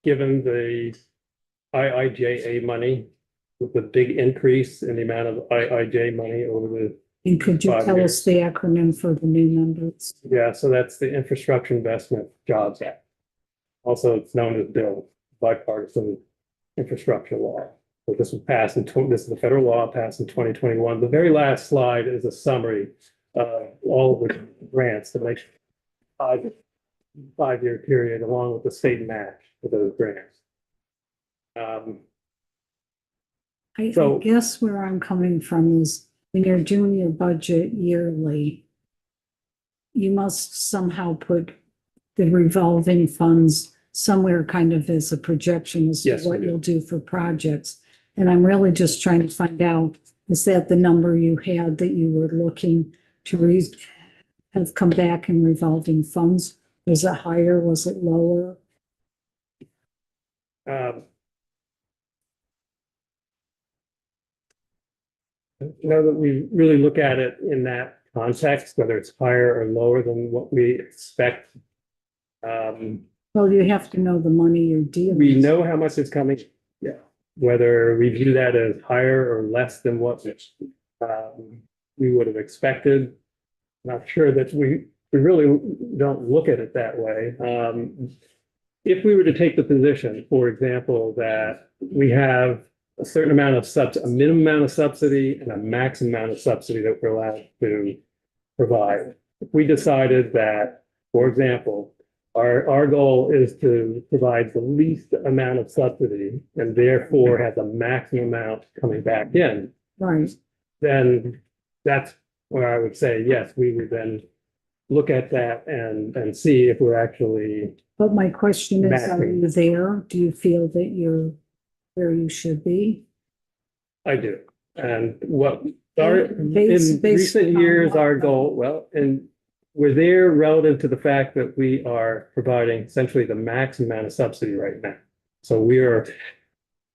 the IIJA money, with the big increase in the amount of IIJ money over the. And could you 5 tell years. us the acronym for the new numbers? Yeah, so that's the Infrastructure Investment Jobs Act. Also, it's known as Bill Bipartisan Infrastructure Law. So this was passed this is the federal law passed in 2021. The very last slide is a summary of all of the grants that make five-year period, along with the state match for those grants. I So- guess where I'm coming from is when you're doing your budget yearly, you must somehow put the revolving funds somewhere kind of as a projection as to Yes, we what do. you'll do for projects. And I'm really just trying to find out, is that the number you had that you were looking to have come back in revolving funds? Was it higher? Was it lower? Know that we really look at it in that context, whether it's higher or lower than what we expect. Well, you have to know the money you're dealing. We know how much is coming. Yeah. Whether we view that as higher or less than what we would have expected. Not sure that we really don't look at it that way. If we were to take the position, for example, that we have a certain amount of a minimum amount of subsidy and a maximum amount of subsidy that we're allowed to provide. If we decided that, for example, our goal is to provide the least amount of subsidy and therefore have the maximum amount coming back in, Right. then that's where I would say, yes, we would then look at that and see if we're actually. But my question is, are Matching. you there? Do you feel that you're where you should be? I do. And what our, in Based recent on years, what, our though? goal, well, in we're there relative to the fact that we are providing essentially the max amount of subsidy right now. So we're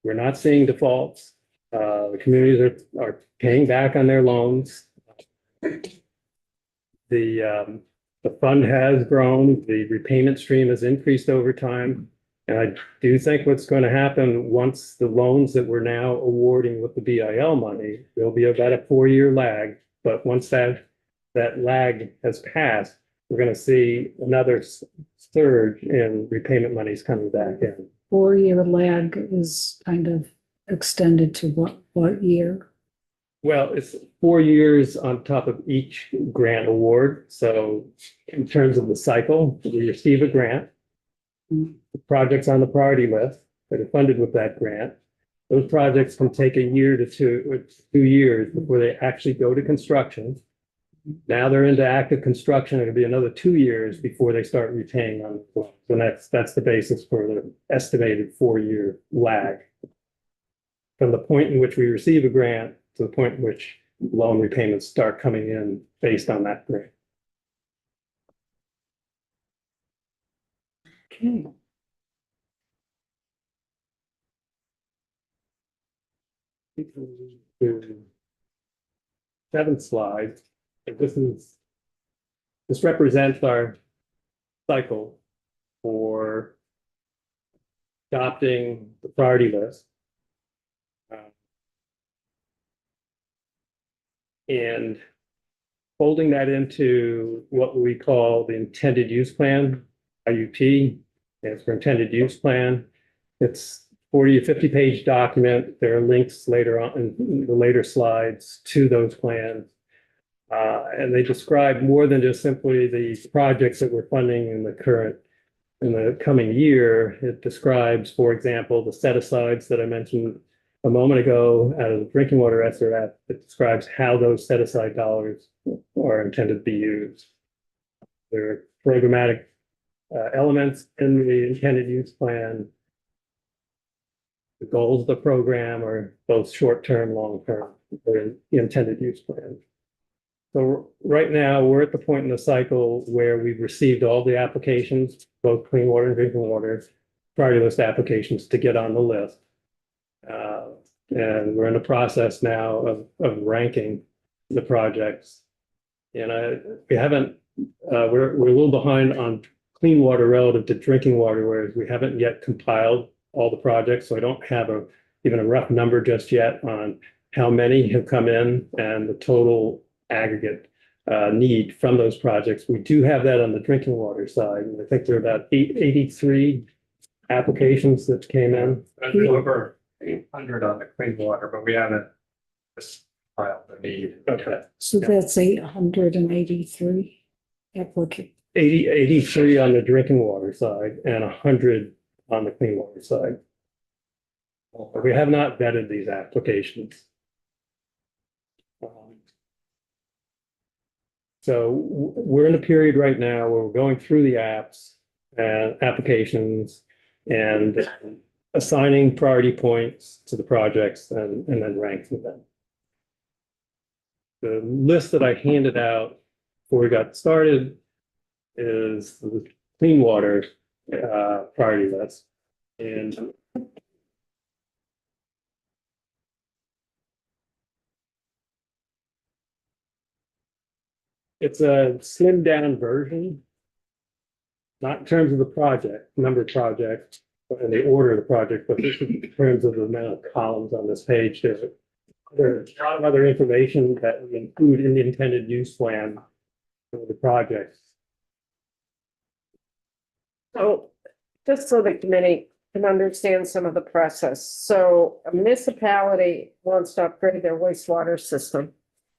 not seeing defaults. The communities are paying back on their loans. The fund has grown, the repayment stream has increased over time. And I do think what's going to happen once the loans that we're now awarding with the BIL money, there'll be about a 4-year lag. But once that lag has passed, we're going to see another surge in repayment monies coming back in. 4-year lag is kind of extended to what year? Well, it's 4 years on top of each grant award. So in terms of the cycle, we receive a grant. The projects on the priority list that are funded with that grant, those projects can take a year to 2 years before they actually go to construction. Now they're into active construction. It'll be another 2 years before they start repaying on the loans. And that's the basis for the estimated 4-year lag from the point in which we receive a grant to the point in which loan repayments start coming in based on that grant. Okay. The 7th slide. This represents our cycle for adopting the priority list. And folding that into what we call the intended use plan, IUP, stands for intended use plan. It's 40 to 50 page document. There are links later on in the later slides to those plans. And they describe more than just simply the projects that we're funding in the coming year. It describes, for example, the set-asides that I mentioned a moment ago out of the drinking water SRF. It describes how those set-aside dollars are intended to be used. There are programmatic elements in the intended use plan. The goals of the program are both short-term, long-term, or the intended use plan. So right now, we're at the point in the cycle where we've received all the applications, both clean water and drinking water, priority list applications to get on the list. And we're in the process now of ranking the projects. And we're a little behind on clean water relative to drinking water, whereas we haven't yet compiled all the projects. So I don't have even a rough number just yet on how many have come in and the total aggregate need from those projects. We do have that on the drinking water side. And I think there are about 83 applications that came in. Over 800 on the clean water, but we haven't filed the need. Okay. So that's 883 applicants. 83 on the drinking water side and 100 on the clean water side. But we have not vetted these applications. So we're in a period right now where we're going through the apps and applications and assigning priority points to the projects and then ranking them. The list that I handed out before we got started is the clean water priority list. And it's a slimmed down version, not in terms of the project, number of projects, and the order of the project, but just in terms of the amount of columns on this page. There's a lot of other information that we include in the intended use plan for the projects. So just so the committee can understand some of the process. So a municipality wants to upgrade their wastewater system,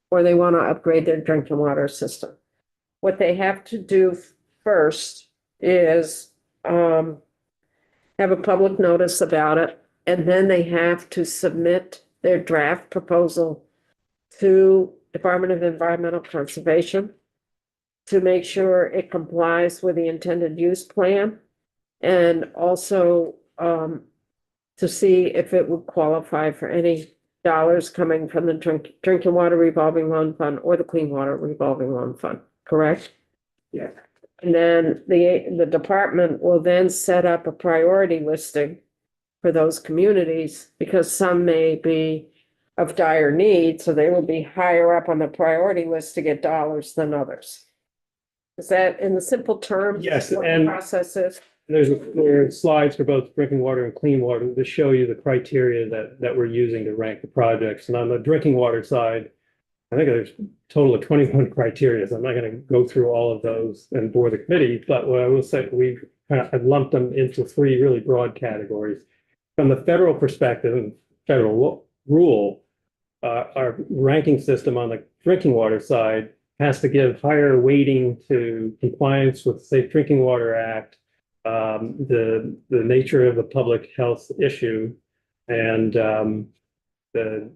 or they want to upgrade their drinking water system. What they have to do first is have a public notice about it, and then they have to submit their draft proposal to Department of Environmental Conservation to make sure it complies with the intended use plan, and also to see if it would qualify for any dollars coming from the drinking water revolving loan fund or the clean water revolving loan fund, correct? Yeah. And then the department will then set up a priority listing for those communities, because some may be of dire need, so they will be higher up on the priority list to get dollars than others. Is that in the simple terms? Yes, what the and- process is? There are slides for both drinking water and clean water to show you the criteria that we're using to rank the projects. And on the drinking water side, I think there's a total of 21 criteria. So I'm not going to go through all of those and bore the committee, but what I will say, we've kind of lumped them into three really broad categories. From the federal perspective and federal rule, our ranking system on the drinking water side has to give higher weighting to compliance with the Safe Drinking Water Act, the nature of the public health issue, and the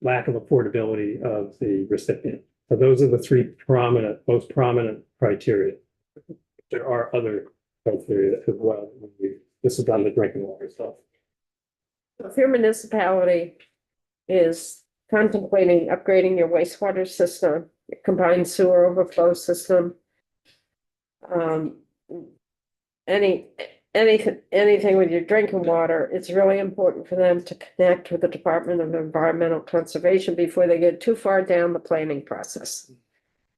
lack of affordability of the recipient. So those are the three most prominent criteria. There are other criteria as well. This is on the drinking water stuff. If your municipality is contemplating upgrading your wastewater system, your combined sewer overflow system, anything with your drinking water, it's really important for them to connect with the Department of Environmental Conservation before they get too far down the planning process.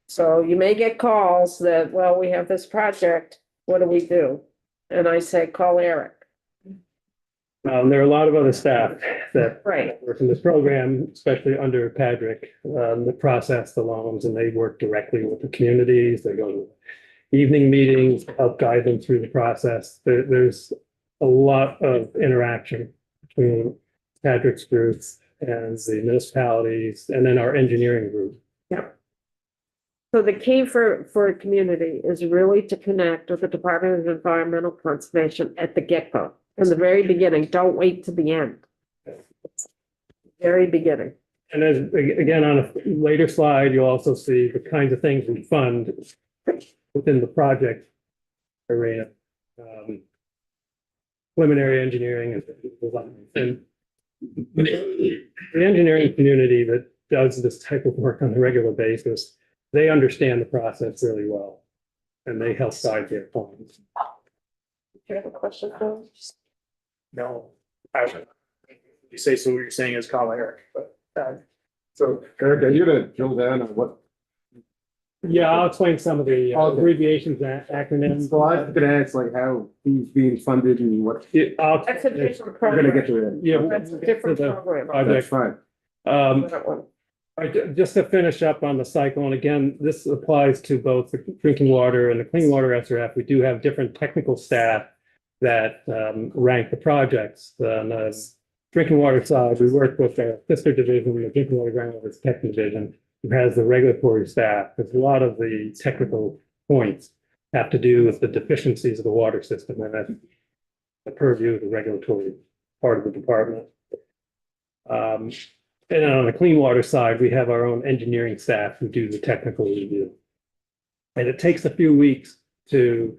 So you may get calls that, well, we have this project, what do we do? And I say, call Eric. There are a lot of other staff that Right. work in this program, especially under Patrick, that process the loans, and they work directly with the communities. They go to evening meetings, help guide them through the process. There's a lot of interaction between Patrick's groups and the municipalities, and then our engineering group. Yep. So the key for a community is really to connect with the Department of Environmental Conservation at the get-go. From the very beginning, don't wait to the end. Very beginning. And as, again, on a later slide, you'll also see the kinds of things we fund within the project arena. Preliminary engineering and design. And the engineering community that does this type of work on a regular basis, they understand the process really well, and they help guide their plans. Do you have a question, Phil? No, you say so what you're saying is call Eric, but So Eric, are you gonna drill down on what? Yeah, I'll explain some of the Okay. abbreviations and acronyms. So I was gonna ask like how, who's being funded and what, That's a different we're gonna program. get to that. Yeah, That's a different the program. That's project. fine. That one. Just to finish up on the cycle, and again, this applies to both the drinking water and the clean water SRF. We do have different technical staff that rank the projects. On the drinking water side, we work with the sister division, the drinking water groundwater tech division, who has the regulatory staff. Because a lot of the technical points have to do with the deficiencies of the water system, and that's the purview of the regulatory part of the department. And then on the clean water side, we have our own engineering staff who do the technical review. And it takes a few weeks to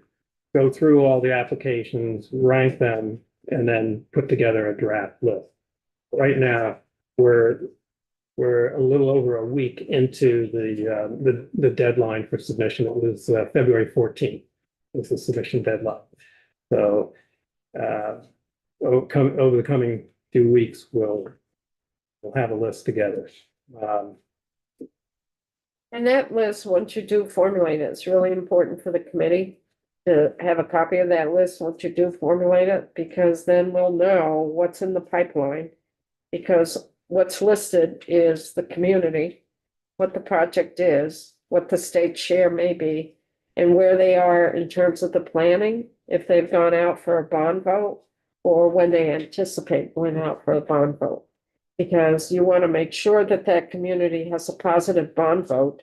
go through all the applications, rank them, and then put together a draft list. Right now, we're a little over a week into the deadline for submission. It was February 14th was the submission deadline. So over the coming few weeks, we'll have a list together. And that list, once you do formulate it, it's really important for the committee to have a copy of that list once you do formulate it, because then we'll know what's in the pipeline. Because what's listed is the community, what the project is, what the state share may be, and where they are in terms of the planning, if they've gone out for a bond vote, or when they anticipate going out for a bond vote. Because you want to make sure that that community has a positive bond vote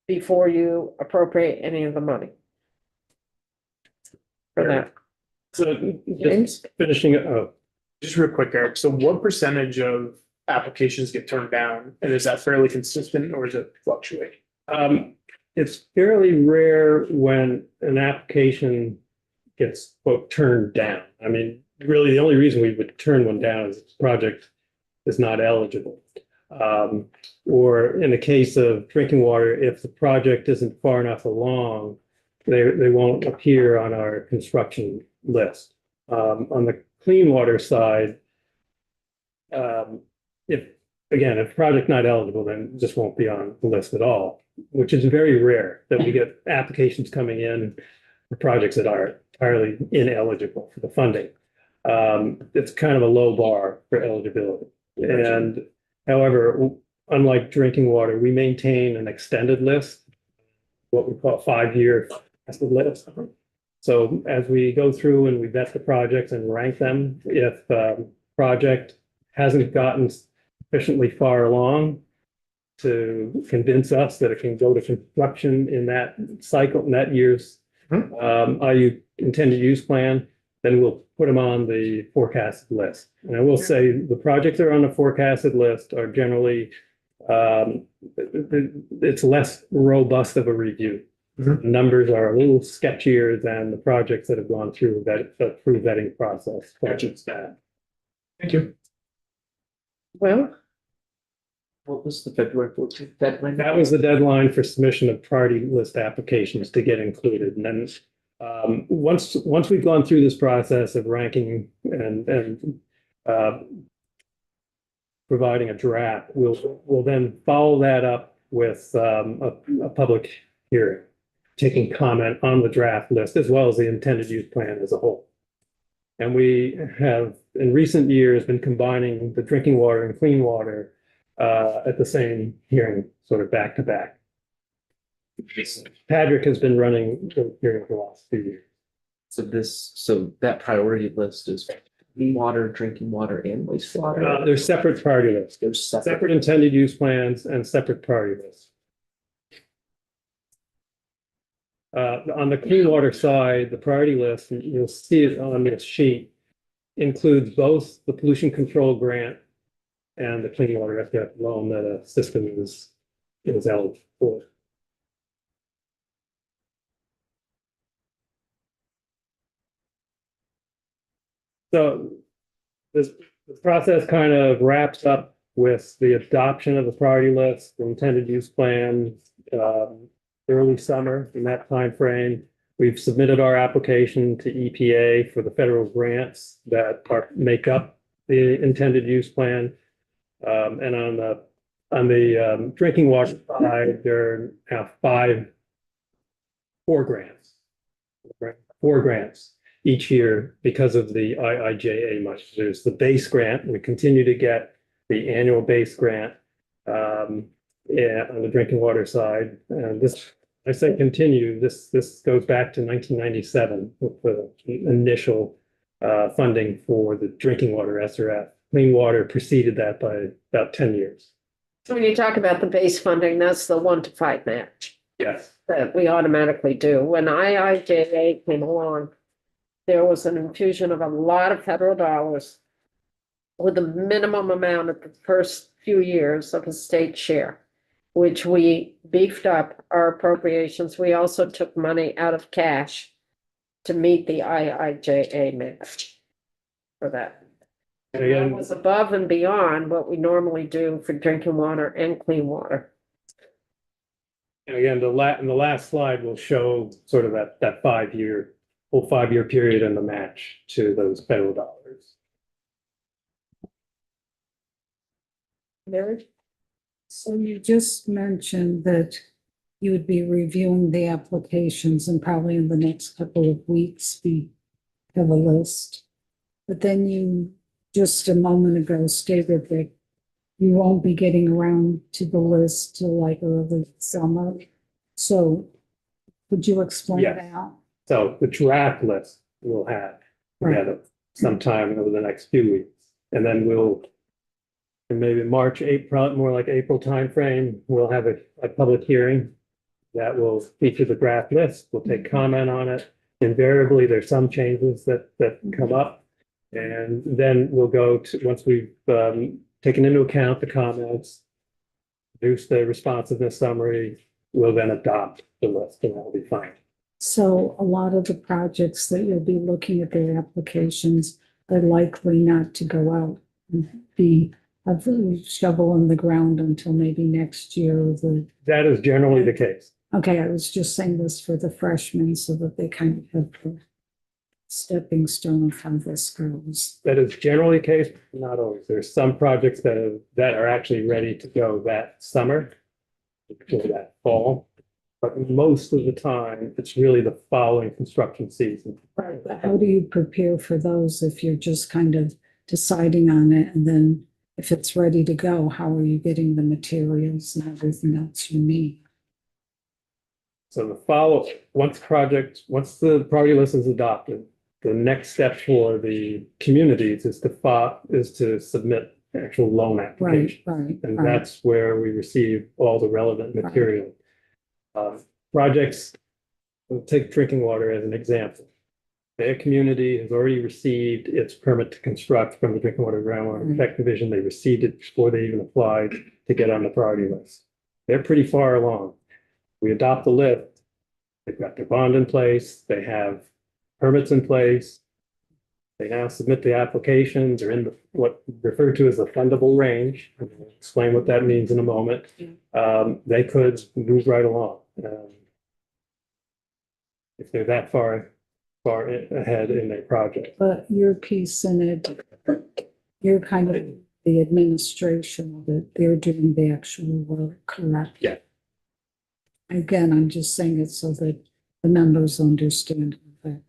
before you appropriate any of the money for that. so James? just finishing it up, just real quick, Eric. So what percentage of applications get turned down? And is that fairly consistent or does it fluctuate? It's fairly rare when an application gets, quote, turned down. I mean, really, the only reason we would turn one down is if the project is not eligible. Or in the case of drinking water, if the project isn't far enough along, they won't appear on our construction list. On the clean water side, if project not eligible, then it just won't be on the list at all, which is very rare that we get applications coming in for projects that are entirely ineligible for the funding. It's kind of a low bar for eligibility. And however, unlike drinking water, we maintain an extended list, what we call a 5-year list. So as we go through and we vet the projects and rank them, if project hasn't gotten sufficiently far along to convince us that it can go to construction in that cycle, in that year's IU intended use plan, then we'll put them on the forecasted list. And I will say the projects that are on the forecasted list are generally, it's less robust of a review. The numbers are a little sketchier than the projects that have gone through that vetting process. Thank you. Well, What was the February 14th deadline? That was the deadline for submission of priority list applications to get included. And then once we've gone through this process of ranking and providing a draft, we'll then follow that up with a public hearing, taking comment on the draft list as well as the intended use plan as a whole. And we have in recent years been combining the drinking water and clean water at the same hearing, sort of back to back. Patrick has been running the hearing for the last few years. So that priority list is clean water, drinking water, and wastewater. There's separate priority lists. There's Separate intended use plans and separate priority lists. On the clean water side, the priority list, and you'll see it on this sheet, includes both the pollution control grant and the clean water FDF loan that a system is eligible for. So the process kind of wraps up with the adoption of the priority list, the intended use plan, early summer in that time frame. We've submitted our application to EPA for the federal grants that make up the intended use plan. And on the drinking water side, there are now four grants each year because of the IIJA money. There's the base grant. We continue to get the annual base grant on the drinking water side. And this, I say continue, this goes back to 1997 with the initial funding for the drinking water SRF. Clean water preceded that by about 10 years. so when you talk about the base funding, that's the 1-to-5 match Yes. that we automatically do. When IIJA came along, there was an infusion of a lot of federal dollars with a minimum amount of the first few years of a state share, which we beefed up our appropriations. We also took money out of cash to meet the IIJA match for that. And That again, was above and beyond what we normally do for drinking water and clean water. the last slide will show sort of that full 5-year period and the match to those federal dollars. Mary? So you just mentioned that you would be reviewing the applications and probably in the next couple of weeks, we have a list. But then you just a moment ago stated that you won't be getting around to the list till like early summer. So could you explain Yes. that? So the draft list we'll have together sometime over the next few weeks. And then in maybe March, April, more like April timeframe, we'll have a public hearing that will feature the draft list. We'll take comment on it. Invariably, there's some changes that come up. And then we'll go to, once we've taken into account the comments, produce the responsiveness summary, we'll then adopt the list and that'll be fine. So a lot of the projects that you'll be looking at their applications are likely not to go out and be of the shovel in the ground until maybe next year. That is generally the case. Okay, I was just saying this for the freshmen so that they kind of have the stepping stone of how this goes. That is generally the case, not always. There's some projects that are actually ready to go that summer, or that fall. But most of the time, it's really the following construction season. Right, but how do you prepare for those if you're just kind of deciding on it? And then if it's ready to go, how are you getting the materials and everything else you need? So once the priority list is adopted, the next step for the communities is to submit actual loan Right, application. right. And right. that's where we receive all the relevant material. Projects, we'll take drinking water as an example. Their community has already received its permit to construct from the Drinking Water Groundwater Protect Division. They received it before they even applied to get on the priority list. They're pretty far along. We adopt the list. They've got their bond in place. They have permits in place. They now submit the applications. They're in what referred to as the fundable range. I'll explain what that means in a moment. They could move right along. If they're that far ahead in their project. But your piece in it, you're kind of the administration of it. They're doing the actual work, correct? Yeah. Again, I'm just saying it so that the members understand that.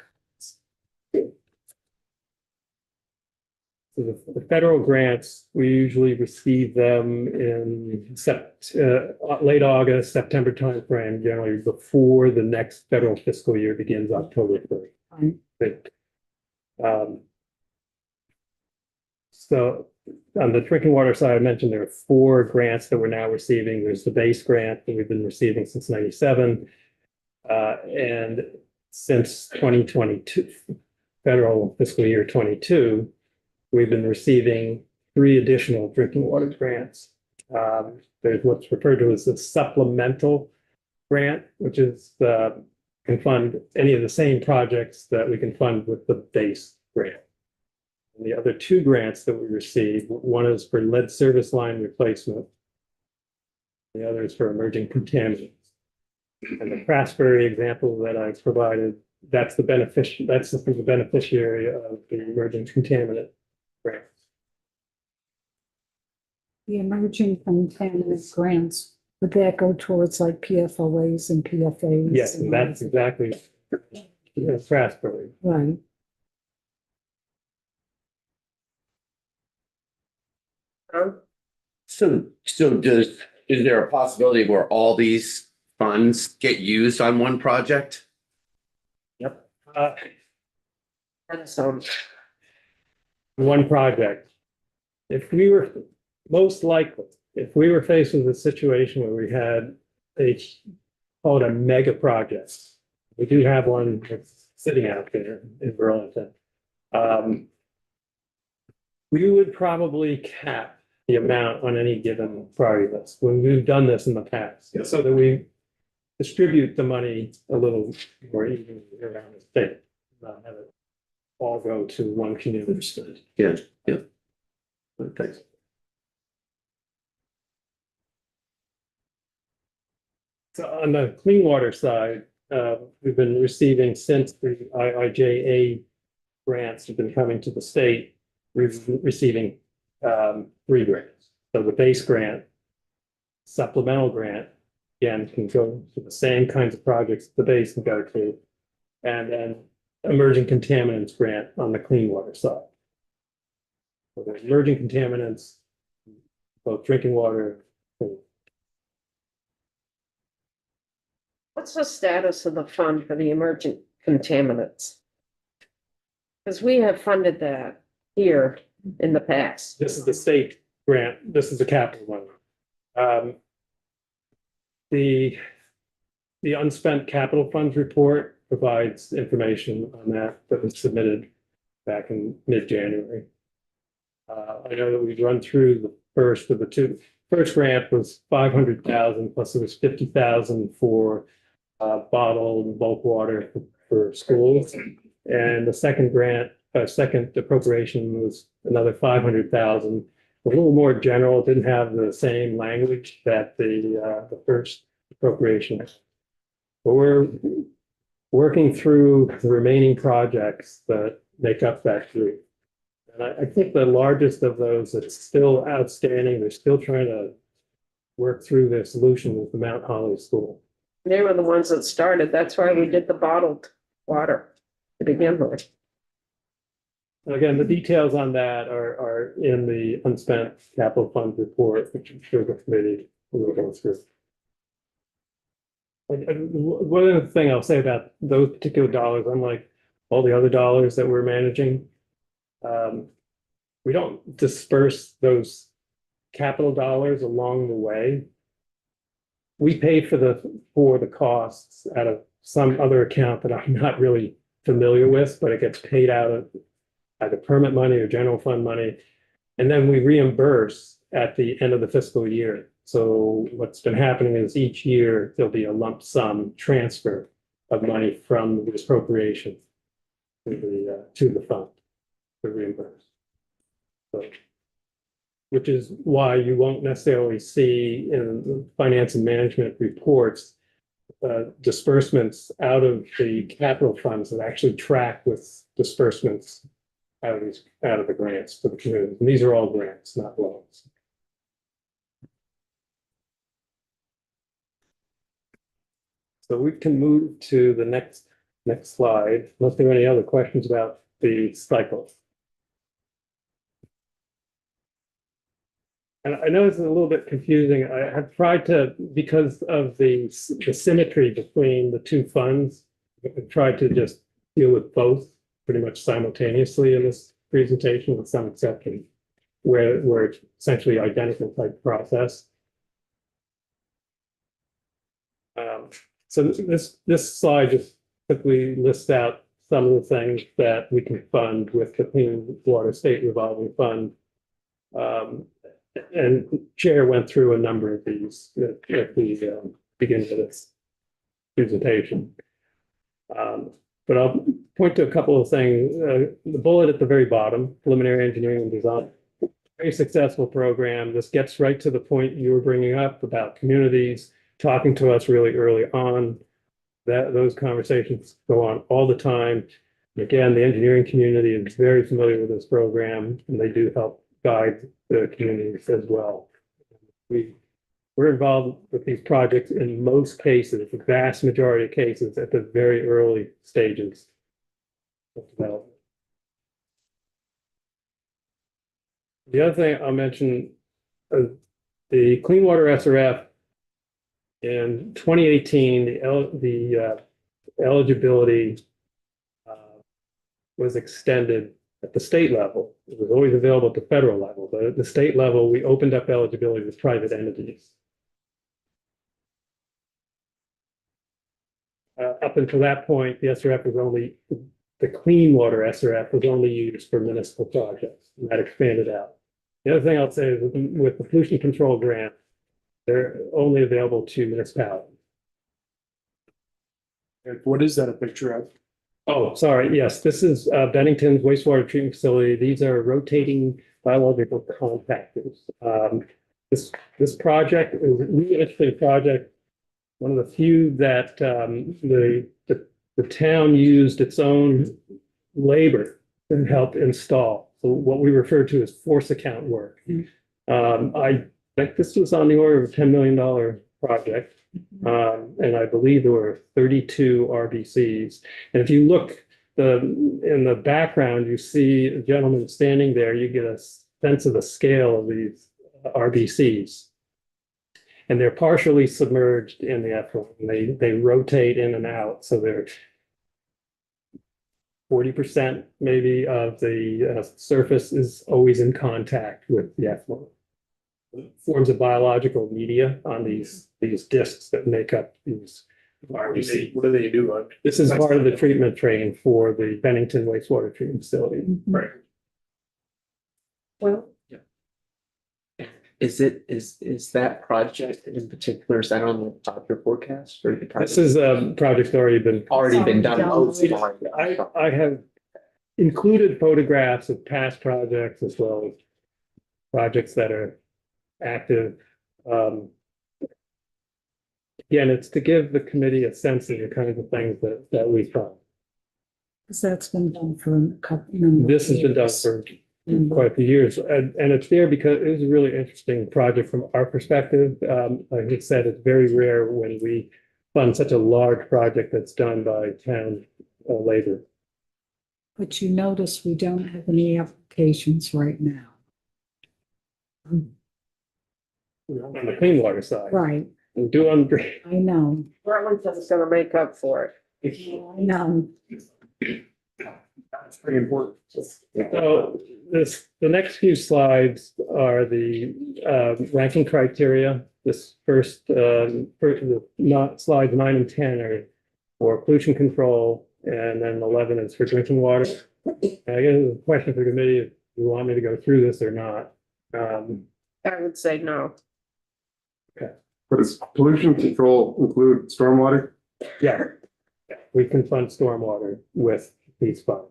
So the federal grants, we usually receive them in late August, September timeframe, generally before the next federal fiscal year begins October 1st. So on the drinking water side, I mentioned there are 4 grants that we're now receiving. There's the base grant that we've been receiving since '97. And since 2022, federal fiscal year 22, we've been receiving 3 additional drinking water grants. There's what's referred to as the supplemental grant, which is can fund any of the same projects that we can fund with the base grant. And the other 2 grants that we received, one is for lead service line replacement. The other is for emerging contaminants. And the Craftsbury example that I provided, that's the beneficiary of the emerging contaminant grants. The emerging contaminant grants, would that go towards like PFOAs and PFAs? Yes, and that's exactly Craftsbury. Right. So is there a possibility where all these funds get used on one project? One project. If we were faced with a situation where we had call it a mega project, we do have one that's sitting out there in Burlington. We would probably cap the amount on any given priority list when we've done this in the past, so that we distribute the money a little more evenly around the state, not have it all go to one community. Yeah. Thanks. So on the clean water side, we've been receiving since the IIJA grants have been coming to the state, we've been receiving 3 grants. So the base grant, supplemental grant, again, can go to the same kinds of projects the base can go to, and then emerging contaminants grant on the clean water side. So the emerging contaminants, both drinking water. What's the status of the fund for the emergent contaminants? Because we have funded that here in the past. This is the state grant. This is the capital one. The unspent capital funds report provides information on that was submitted back in mid-January. I know that we've run through the first of the 2. First grant was 500,000 plus there was 50,000 for bottled and bulk water for schools. And the second grant, second appropriation was another 500,000 a little more general, it didn't have the same language that the first appropriation. But we're working through the remaining projects that make up that group. And I think the largest of those that's still outstanding, they're still trying to work through their solution with the Mount Holly School. They were the ones that started. That's why we did the bottled water to begin with. And again, the details on that are in the unspent capital fund report, which I'm sure the committee will go through. One other thing I'll say about those particular dollars, unlike all the other dollars that we're managing, we don't disperse those capital dollars along the way. We pay for the costs out of some other account that I'm not really familiar with, but it gets paid out of either permit money or general fund money. And then we reimburse at the end of the fiscal year. So what's been happening is each year there'll be a lump sum transfer of money from this appropriation to the fund to reimburse. So, which is why you won't necessarily see in finance and management reports disbursements out of the capital funds that actually track with disbursements out of the grants to the community. And these are all grants, not loans. So we can move to the next slide, unless there are any other questions about the cycle. And I know it's a little bit confusing. I have tried to, because of the symmetry between the two funds, I've tried to just deal with both pretty much simultaneously in this presentation, with some exception, where it's essentially identical type process. So this slide just quickly lists out some of the things that we can fund with the Clean Water State Revolving Fund. And Chair went through a number of these at the beginning of this presentation. But I'll point to a couple of things. The bullet at the very bottom, preliminary engineering and design, very successful program. This gets right to the point you were bringing up about communities talking to us really early on. Those conversations go on all the time. Again, the engineering community is very familiar with this program, and they do help guide the communities as well. We're involved with these projects in most cases, the vast majority of cases, at the very early stages of development. The other thing I'll mention, the Clean Water SRF in 2018, the eligibility was extended at the state level. It was always available at the federal level, but at the state level, we opened up eligibility with private entities. Up until that point, the SRF was only, the Clean Water SRF was only used for municipal projects, and that expanded out. The other thing I'll say is with the pollution control grant, they're only available to municipalities. What is that a picture of? Oh, sorry. Yes, this is Bennington's wastewater treatment facility. These are rotating biological compactors. This project is a really interesting project. One of the few that the town used its own labor to help install. So what we refer to as force account work. I think this was on the order of a $10 million project. And I believe there were 32 RBCs. And if you look in the background, you see a gentleman standing there, you get a sense of the scale of these RBCs. And they're partially submerged in the effluent. They rotate in and out. So they're 40% maybe of the surface is always in contact with the effluent. Forms of biological media on these discs that make up these RBCs. What do they do? This is part of the treatment train for the Bennington wastewater treatment facility. Right. Well, Is that project in particular, is that on the top of your forecast or the project? This is a project's already been done. I have included photographs of past projects as well as projects that are active. Again, it's to give the committee a sense of the kinds of things that we fund. Because that's been done for a couple. number of This has been done years. for quite a few years, and it's there because it was a really interesting project from our perspective. Like I said, it's very rare when we fund such a large project that's done by town labor. But you notice we don't have any applications right now. On the clean water side. Right, We do on, I know, Burlington's gonna make up for it. I know. That's pretty important. so the next few slides are the ranking criteria. This first, not slides 9 and 10 are for pollution control, and then 11 is for drinking water. I guess it's a question for the committee if you want me to go through this or not. I would say no. But does pollution control include stormwater? Yeah, we can fund stormwater with these funds.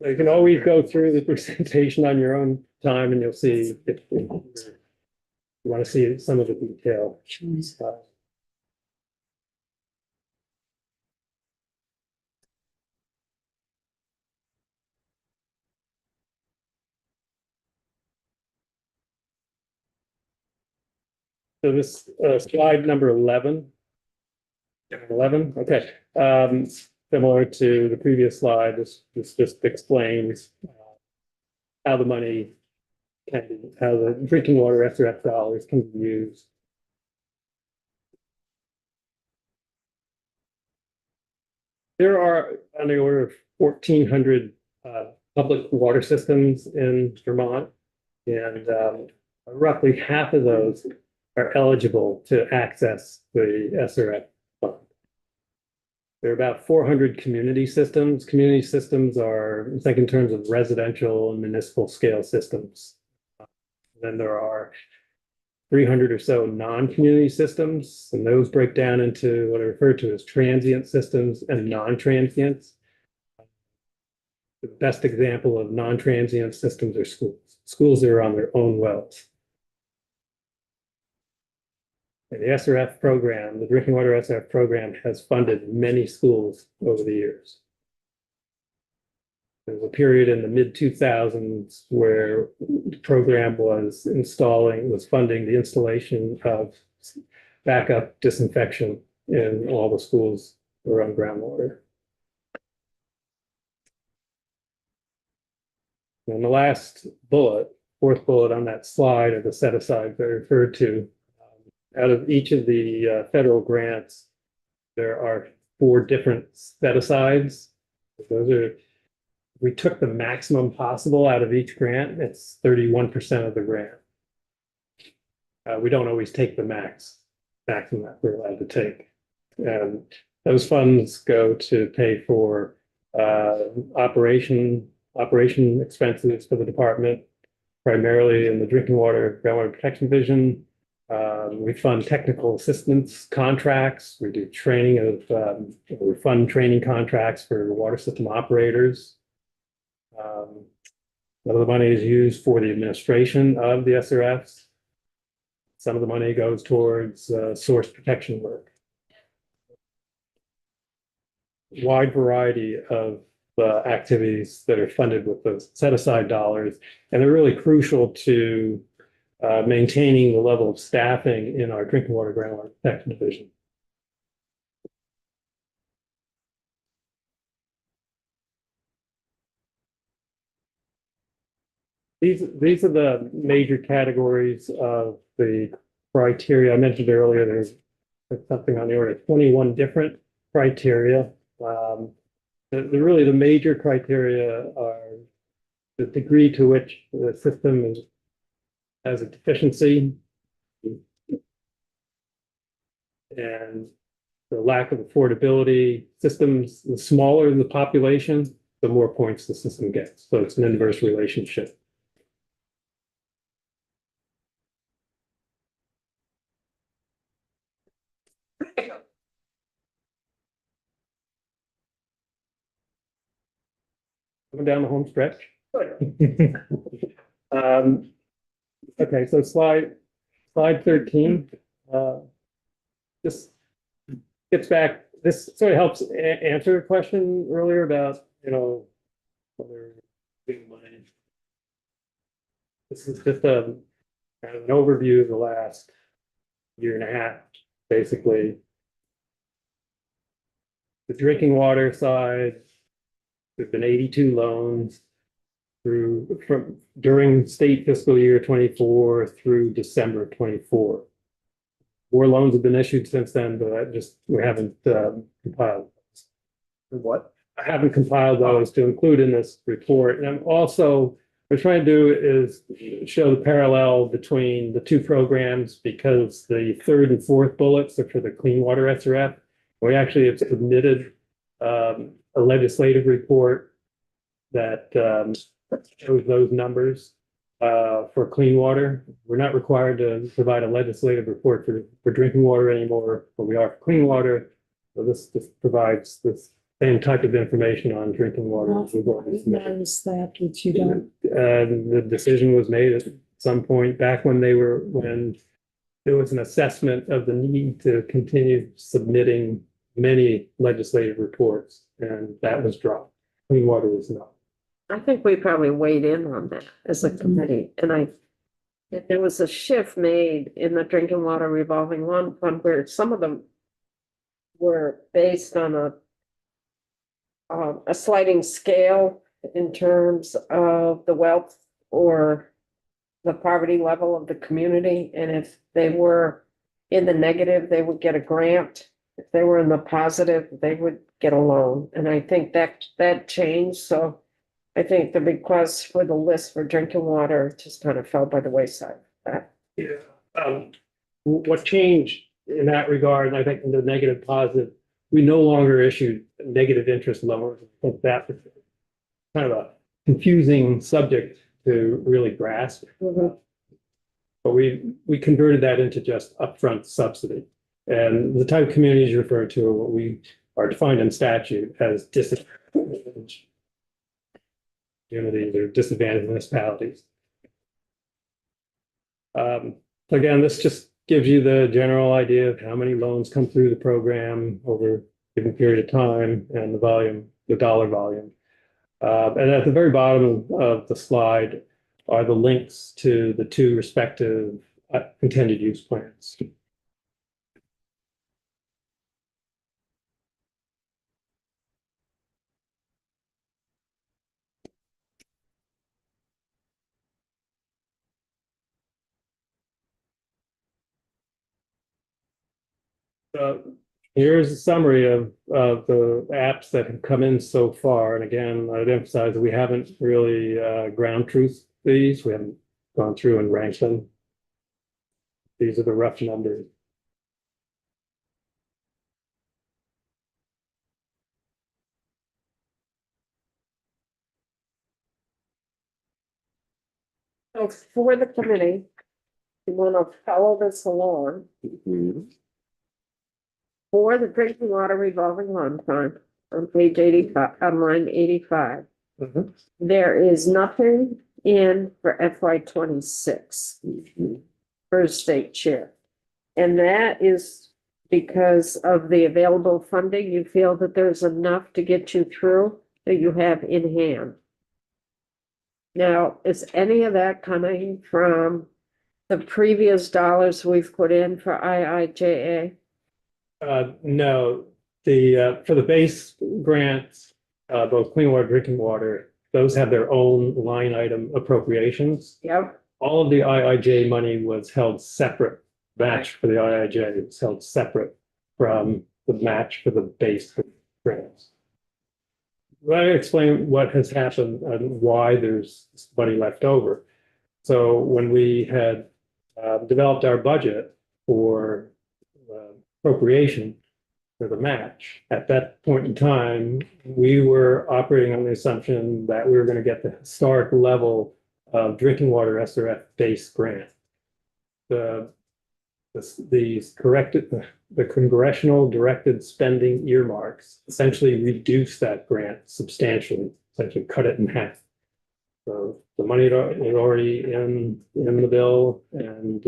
So you can always go through the presentation on your own time and you'll see if you want to see some of the detail. So this slide number 11. 11, okay. Similar to the previous slide, this just explains how the money can be, how the drinking water SRF dollars can be used. There are on the order of 1,400 public water systems in Vermont, and roughly half of those are eligible to access the SRF fund. There are about 400 community systems. Community systems are, think in terms of residential and municipal scale systems. Then there are 300 or so non-community systems, and those break down into what are referred to as transient systems and non-transients. The best example of non-transient systems are schools. Schools that are on their own wells. And the SRF program, the Drinking Water SRF program, has funded many schools over the years. There was a period in the mid-2000s where the program was funding the installation of backup disinfection in all the schools around groundwater. And the last bullet, fourth bullet on that slide, are the set-asides that I referred to. Out of each of the federal grants, there are 4 different set-asides. Those are, we took the maximum possible out of each grant. It's 31% of the grant. We don't always take the maximum that we're allowed to take. And those funds go to pay for operation expenses for the department, primarily in the drinking water, groundwater protection division. We fund technical assistance contracts. We do training of, we fund training contracts for water system operators. Some of the money is used for the administration of the SRFs. Some of the money goes towards source protection work. Wide variety of activities that are funded with those set-aside dollars, and they're really crucial to maintaining the level of staffing in our drinking water groundwater protection division. These are the major categories of the criteria. I mentioned earlier there's something on the order of 21 different criteria. Really the major criteria are the degree to which the system has a deficiency and the lack of affordability. Systems, the smaller the population, the more points the system gets. So it's an inverse relationship. coming down the home stretch. Okay, so slide 13, this gets back, this sort of helps answer the question earlier about, whether big money. This is just a kind of an overview of the last year and a half, basically. The drinking water side, there've been 82 loans during state fiscal year 24 through December 24. More loans have been issued since then, but we haven't compiled. What? I haven't compiled those to include in this report. And what I'm trying to do is show the parallel between the two programs, because the third and fourth bullets are for the Clean Water SRF. We actually have submitted a legislative report that shows those numbers for clean water. We're not required to provide a legislative report for drinking water anymore, but we are for clean water. So this provides this same type of information on drinking water. Well, notice that, which you don't. The decision was made at some point back when there was an assessment of the need to continue submitting many legislative reports, and that was dropped. Clean water was not. I think we probably weighed in on that as a committee, and there was a shift made in the drinking water revolving loan fund where some of them were based on a sliding scale in terms of the wealth or the poverty level of the community. And if they were in the negative, they would get a grant. If they were in the positive, they would get a loan. And I think that changed. So I think the request for the list for drinking water just kind of fell by the wayside. Yeah. What changed in that regard, and I think in the negative positive, we no longer issued negative interest loans. I think that was kind of a confusing subject to really grasp. Mhm. But we converted that into just upfront subsidy. And the type of communities you refer to are what we are defined in statute as disadvantaged communities or disadvantaged municipalities. Again, this just gives you the general idea of how many loans come through the program over a given period of time and the volume, the dollar volume. And at the very bottom of the slide are the links to the two respective intended use plans. Here's a summary of the apps that have come in so far. And again, I'd emphasize that we haven't really ground truth these. We haven't gone through and ranked them. These are the rough numbers. So for the committee, you want to follow this along. For the drinking water revolving loan fund on page 85, on line 85, there is nothing in for FY 26 for state chair. And that is because of the available funding. You feel that there's enough to get you through that you have in hand. Now, is any of that coming from the previous dollars we've put in for IIJA? No, for the base grants, both clean water, drinking water, those have their own line item appropriations. Yep. All of the IIJ money was held separate. Match for the IIJ was held separate from the match for the base grants. Let me explain what has happened and why there's money left over. So when we had developed our budget for appropriation for the match, at that point in time, we were operating on the assumption that we were going to get the historic level of drinking water SRF base grant. The congressional directed spending earmarks essentially reduced that grant substantially. essentially cut it in half. So the money is already in the bill and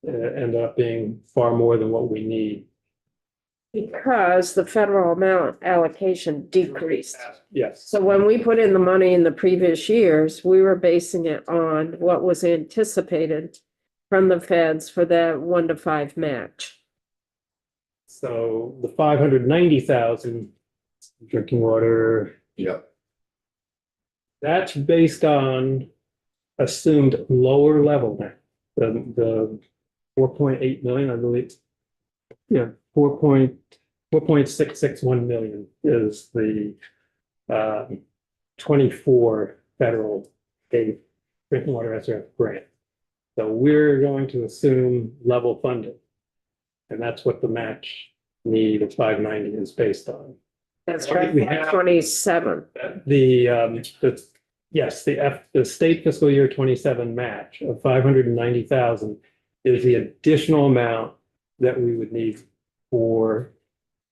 ended up being far more than what we need. Because the federal amount allocation decreased. Yes. So when we put in the money in the previous years, we were basing it on what was anticipated from the feds for that 1 to 5 match. So the 590,000 drinking water, Yep. that's based on assumed lower level now. The 4.8 million, I believe. Yeah, 4.661 million is the 24 federal state drinking water SRF grant. So we're going to assume level funding. And that's what the match need of 590 is based on. That's right, we have- 27. The state fiscal year 27 match of 590,000 is the additional amount that we would need for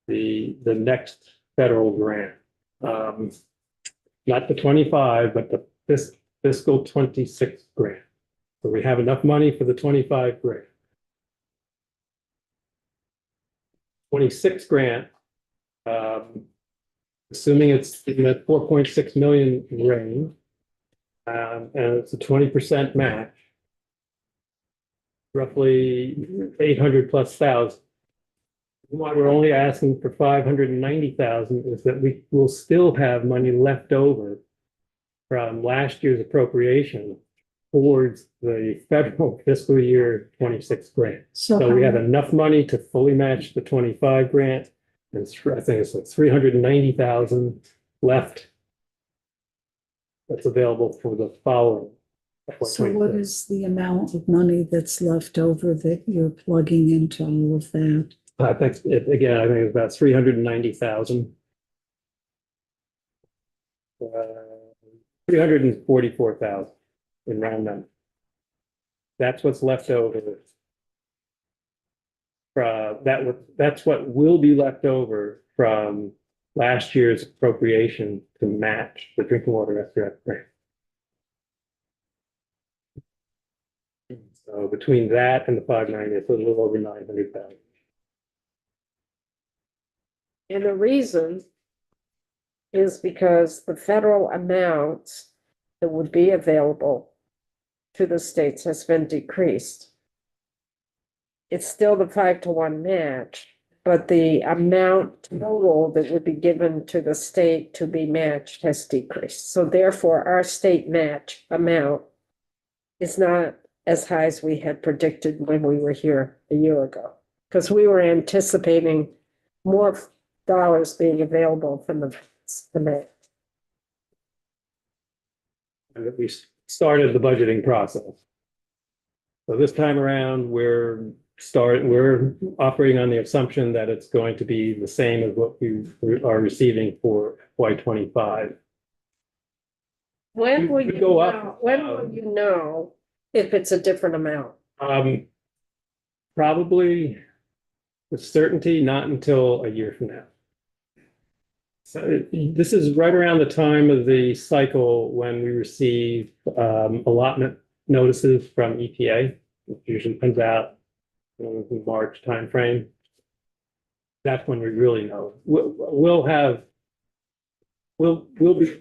the next federal grant. Not the 25, but this fiscal 26 grant. So we have enough money for the 25 grant. 26 grant, assuming it's in the 4.6 million range, and it's a 20% match, roughly 800 plus thousand. Why we're only asking for 590,000 is that we will still have money left over from last year's appropriation towards the federal fiscal year 26 grant. So we have enough money to fully match the 25 grant. And I think it's like 390,000 left that's available for the following. So what is the amount of money that's left over that you're plugging into all of that? I think again, I think it's about 390,000. 344,000 in round numbers. That's what's left over. That's what will be left over from last year's appropriation to match the drinking water SRF grant. So between that and the 590, it's a little over 900,000. And the reason is because the federal amounts that would be available to the states has been decreased. It's still the 5-to-1 match, but the amount total that would be given to the state to be matched has decreased. So therefore, our state match amount is not as high as we had predicted when we were here a year ago, because we were anticipating more dollars being available from the match. And that we started the budgeting process. So this time around, we're operating on the assumption that it's going to be the same as what we are receiving for FY25. When will We you go up, know, when will you know if it's a different amount? Probably with certainty, not until a year from now. So this is right around the time of the cycle when we receive allotment notices from EPA, which usually comes out in the March timeframe. That's when we really know. We'll be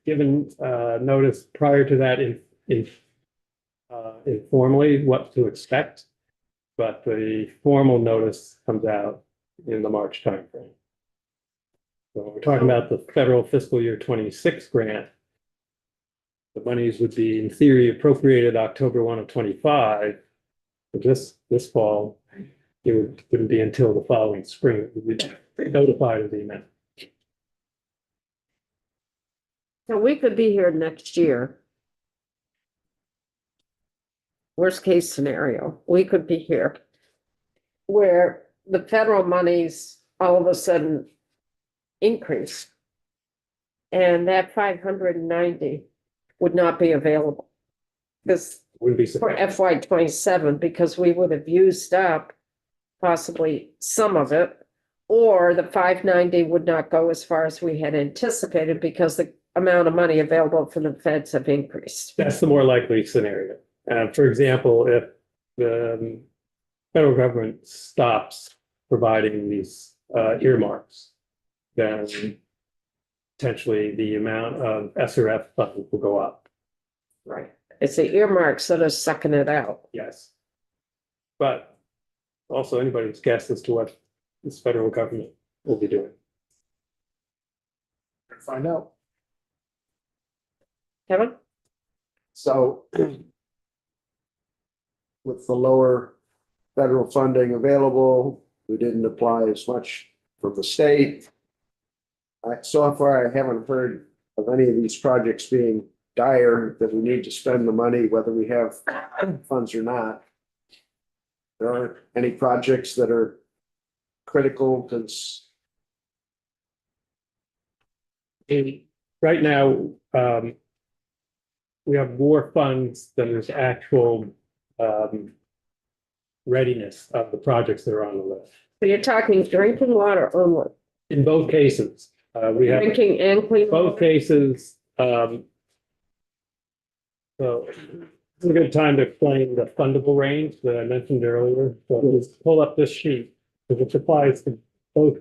given notice prior to that informally what to expect, but the formal notice comes out in the March timeframe. So we're talking about the federal fiscal year 26 grant. The monies would be in theory appropriated October 1 of 25. But this fall, it wouldn't be until the following spring. We'd be notified of the amount. So we could be here next year. Worst case scenario, we could be here where the federal monies all of a sudden increase. And that 590 would not be available. This Wouldn't be for surprised. FY27, because we would have used up possibly some of it, or the 590 would not go as far as we had anticipated because the amount of money available for the feds have increased. That's the more likely scenario. For example, if the federal government stops providing these earmarks, then potentially the amount of SRF funds will go up. Right. It's the earmarks that are sucking it out. Yes. But also anybody's guess as to what this federal government will be doing. Find out. Kevin? So with the lower federal funding available, we didn't apply as much from the state. So far, I haven't heard of any of these projects being dire that we need to spend the money, whether we have funds or not. There aren't any projects that are critical because Right now, we have more funds than there's actual readiness of the projects that are on the list. So you're talking drinking water only, In both cases, we have drinking and clean both water? cases. So it's a good time to explain the fundable range that I mentioned earlier. So just pull up this sheet, because it applies to both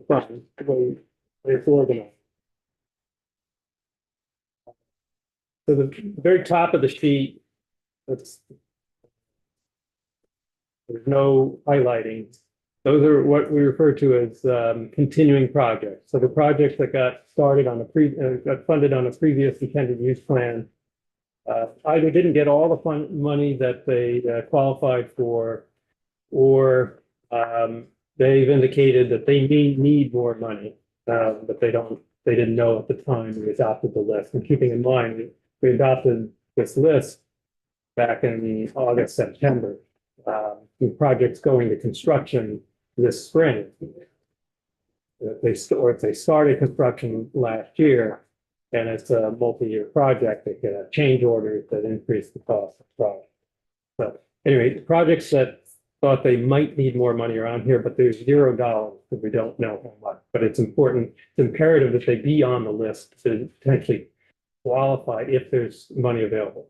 funds, the way it's organized. So the very top of the sheet, there's no highlighting. Those are what we refer to as continuing projects. So the projects that got started on got funded on a previous intended use plan either didn't get all the money that they qualified for, or they've indicated that they need more money, but they didn't know at the time we adopted the list. And keeping in mind, we adopted this list back in August, September. The project's going to construction this spring. If they started construction last year, and it's a multi-year project, they get a change order that increase the cost of the project. But anyway, the projects that thought they might need more money around here, but there's $0 because we don't know how much. But it's important, it's imperative that they be on the list to potentially qualify if there's money available.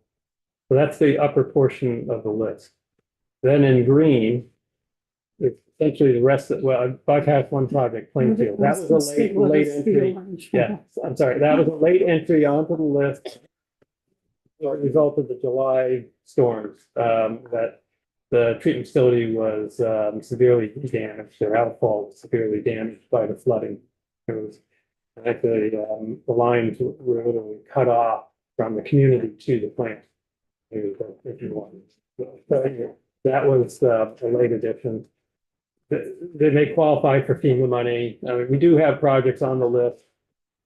So that's the upper portion of the list. Then in green, it's essentially the rest of, well, I bypassed one project, Plainfield. That was a late entry. Yeah, I'm sorry, that was a late entry onto the list. As a result of the July storms, that the treatment facility was severely damaged. Their outfall was severely damaged by the flooding. It was, actually, the lines were literally cut off from the community to the plant. If you want. So, that was a late addition. They may qualify for FEMA money. I mean, we do have projects on the list.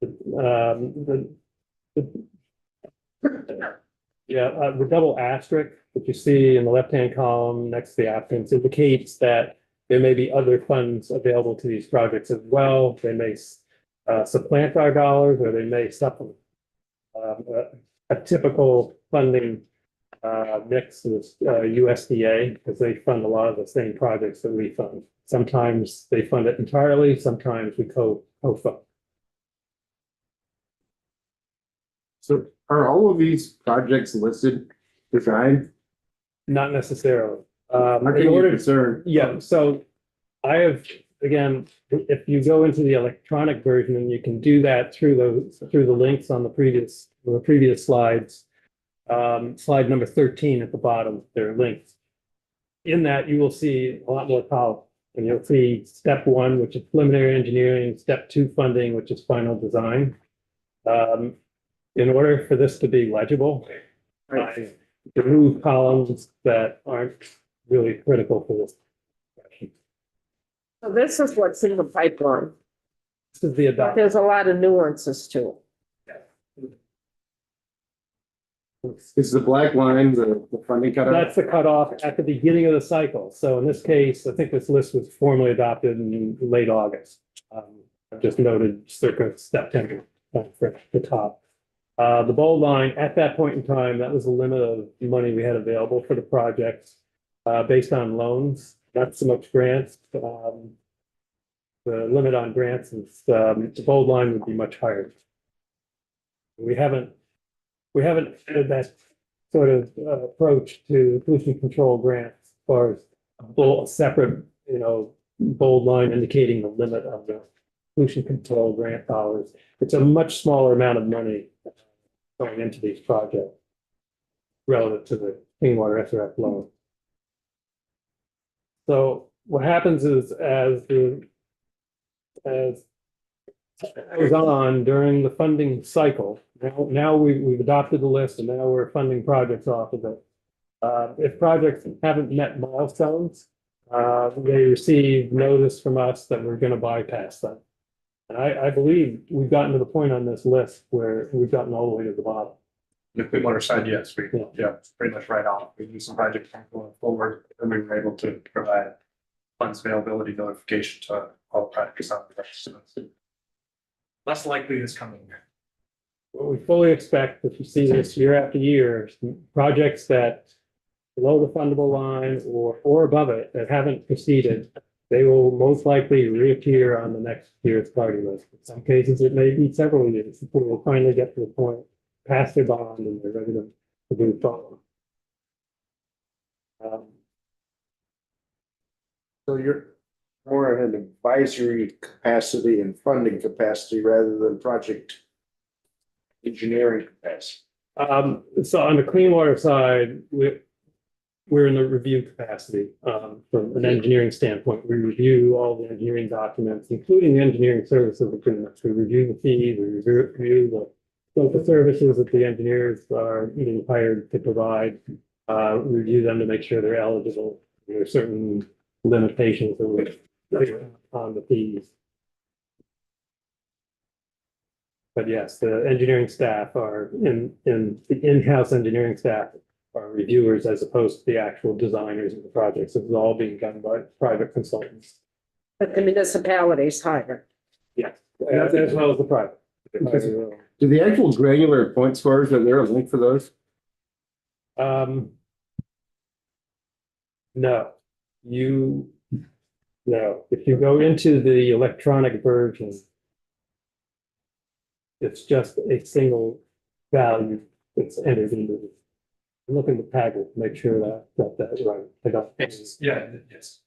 The double asterisk that you see in the left-hand column next to the applicants indicates that there may be other funds available to these projects as well. They may supplant our dollars, or they may supplement. A typical funding mix is USDA, because they fund a lot of the same projects that we fund. Sometimes they fund it entirely, sometimes we co-fund. So are all of these projects listed design? Not necessarily. How can In you order, discern? yeah, so I have, again, if you go into the electronic version, and you can do that through the links on the previous slides. Slide number 13 at the bottom, there are links. In that, you will see a lot more columns, and you'll see step 1, which is preliminary engineering, step 2 funding, which is final design. In order for this to be legible, I remove columns that aren't really critical for this. So this is what's in the pipeline. This is the But adoption. there's a lot of nuances to it. Is the black line the funding cutoff? That's the cutoff at the beginning of the cycle. So in this case, I think this list was formally adopted in late August. I've just noted circa September for the top. The bold line, at that point in time, that was the limit of money we had available for the project based on loans, not so much grants. The limit on grants is, the bold line would be much higher. We haven't added that sort of approach to pollution control grants as far as a separate, bold line indicating the limit of the pollution control grant dollars. It's a much smaller amount of money going into these projects relative to the clean water SRF loan. So what happens is as goes on during the funding cycle, now we've adopted the list and now we're funding projects off of it. If projects haven't met milestones, they receive notice from us that we're going to bypass them. And I believe we've gotten to the point on this list where we've gotten all the way to the bottom. The clean water side, yes, Yeah. it's pretty much right off. We do some projects going forward, and we were able to provide funds availability notification to all projects on the list. So it's less likely this coming year. What we fully expect, if you see this year after year, projects that below the fundable line or above it that haven't proceeded, they will most likely reappear on the next year's priority list. In some cases, it may be several years before we'll finally get to the point, pass their bond, and they're ready to move forward. So you're more in an advisory capacity and funding capacity rather than project engineering capacity. So on the clean water side, we're in the review capacity. From an engineering standpoint, we review all the engineering documents, including the engineering services agreements. We review the fees, we review the scope of services that the engineers are being hired to provide, review them to make sure they're eligible. There are certain limitations that we on the fees. But yes, the engineering staff are the in-house engineering staff are reviewers as opposed to the actual designers of the projects. It's all being done by private consultants. But the municipalities hire. Yes, as well as the private. Do the actual granular point scores, are there a link for those? No, if you go into the electronic version, it's just a single value that's entered into the. Look at the packet, make sure that got that right. I got. Yes. That's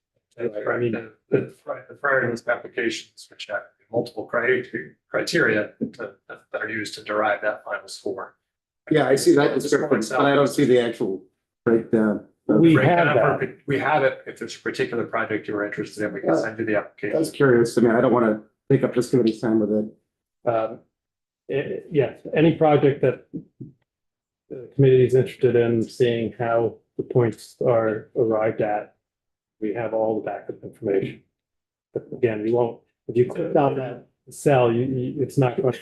I right. mean, The priority list applications, which have multiple criteria that are used to derive that final score. Yeah, I see that description, but I don't see the actual breakdown. We Breakdown have of- that. We have it. If there's a particular project you're interested in, we can send you the I application. was curious. I mean, I don't want to take up this committee's time with it. Yes, any project that the committee is interested in seeing how the points are arrived at, we have all the backup information. But again, you won't, if you click on that cell, it's not going to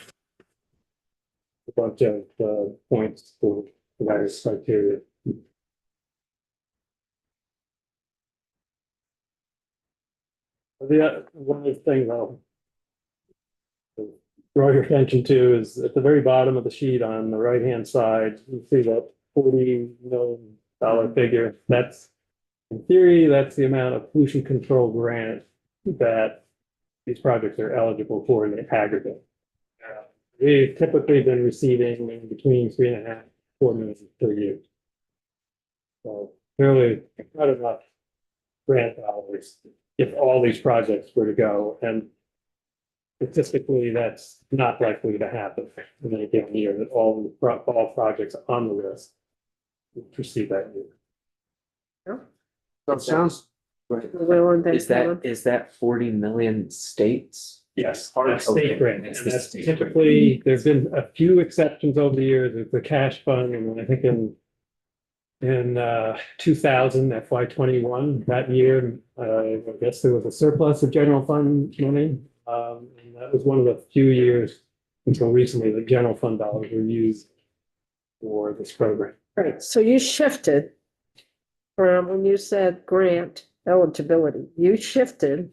a bunch of points for the various criteria. One of the things I'll draw your attention to is at the very bottom of the sheet on the right-hand side, you see that $40 million figure. That's, in theory, that's the amount of pollution control grant that these projects are eligible for in the aggregate. We've typically been receiving in between 3.5, 4 million per year. So clearly not enough grant dollars if all these projects were to go, and statistically, that's not likely to happen in any given year, that all projects on the list would proceed that year. So it sounds, Is that 40 million states? Yes, Okay. that's state grant, and It's the that's state typically, there's been a few exceptions over the years, there's the cash fund, and I think in 2000, FY21, that year, I guess there was a surplus of general fund money. And that was one of the few years until recently the general fund dollars were used for this program. Right, so you shifted from when you said grant eligibility, you shifted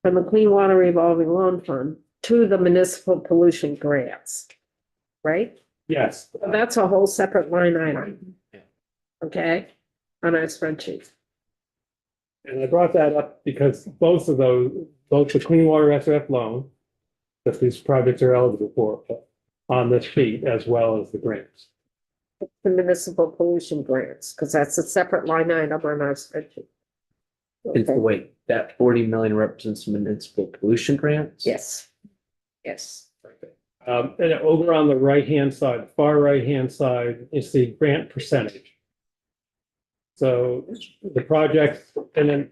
from the Clean Water Revolving Loan Fund to the municipal pollution grants, right? Yes, So that's a whole separate line item. Okay, on our spreadsheet. and I brought that up because both the Clean Water SRF loan that these projects are eligible for, on this sheet as well as the grants. The municipal pollution grants, because that's a separate line item on our spreadsheet. It's Okay. wait, that 40 million represents municipal pollution grants? Yes. Yes. And over on the right-hand side, far right-hand side, is the grant percentage. So the project, and then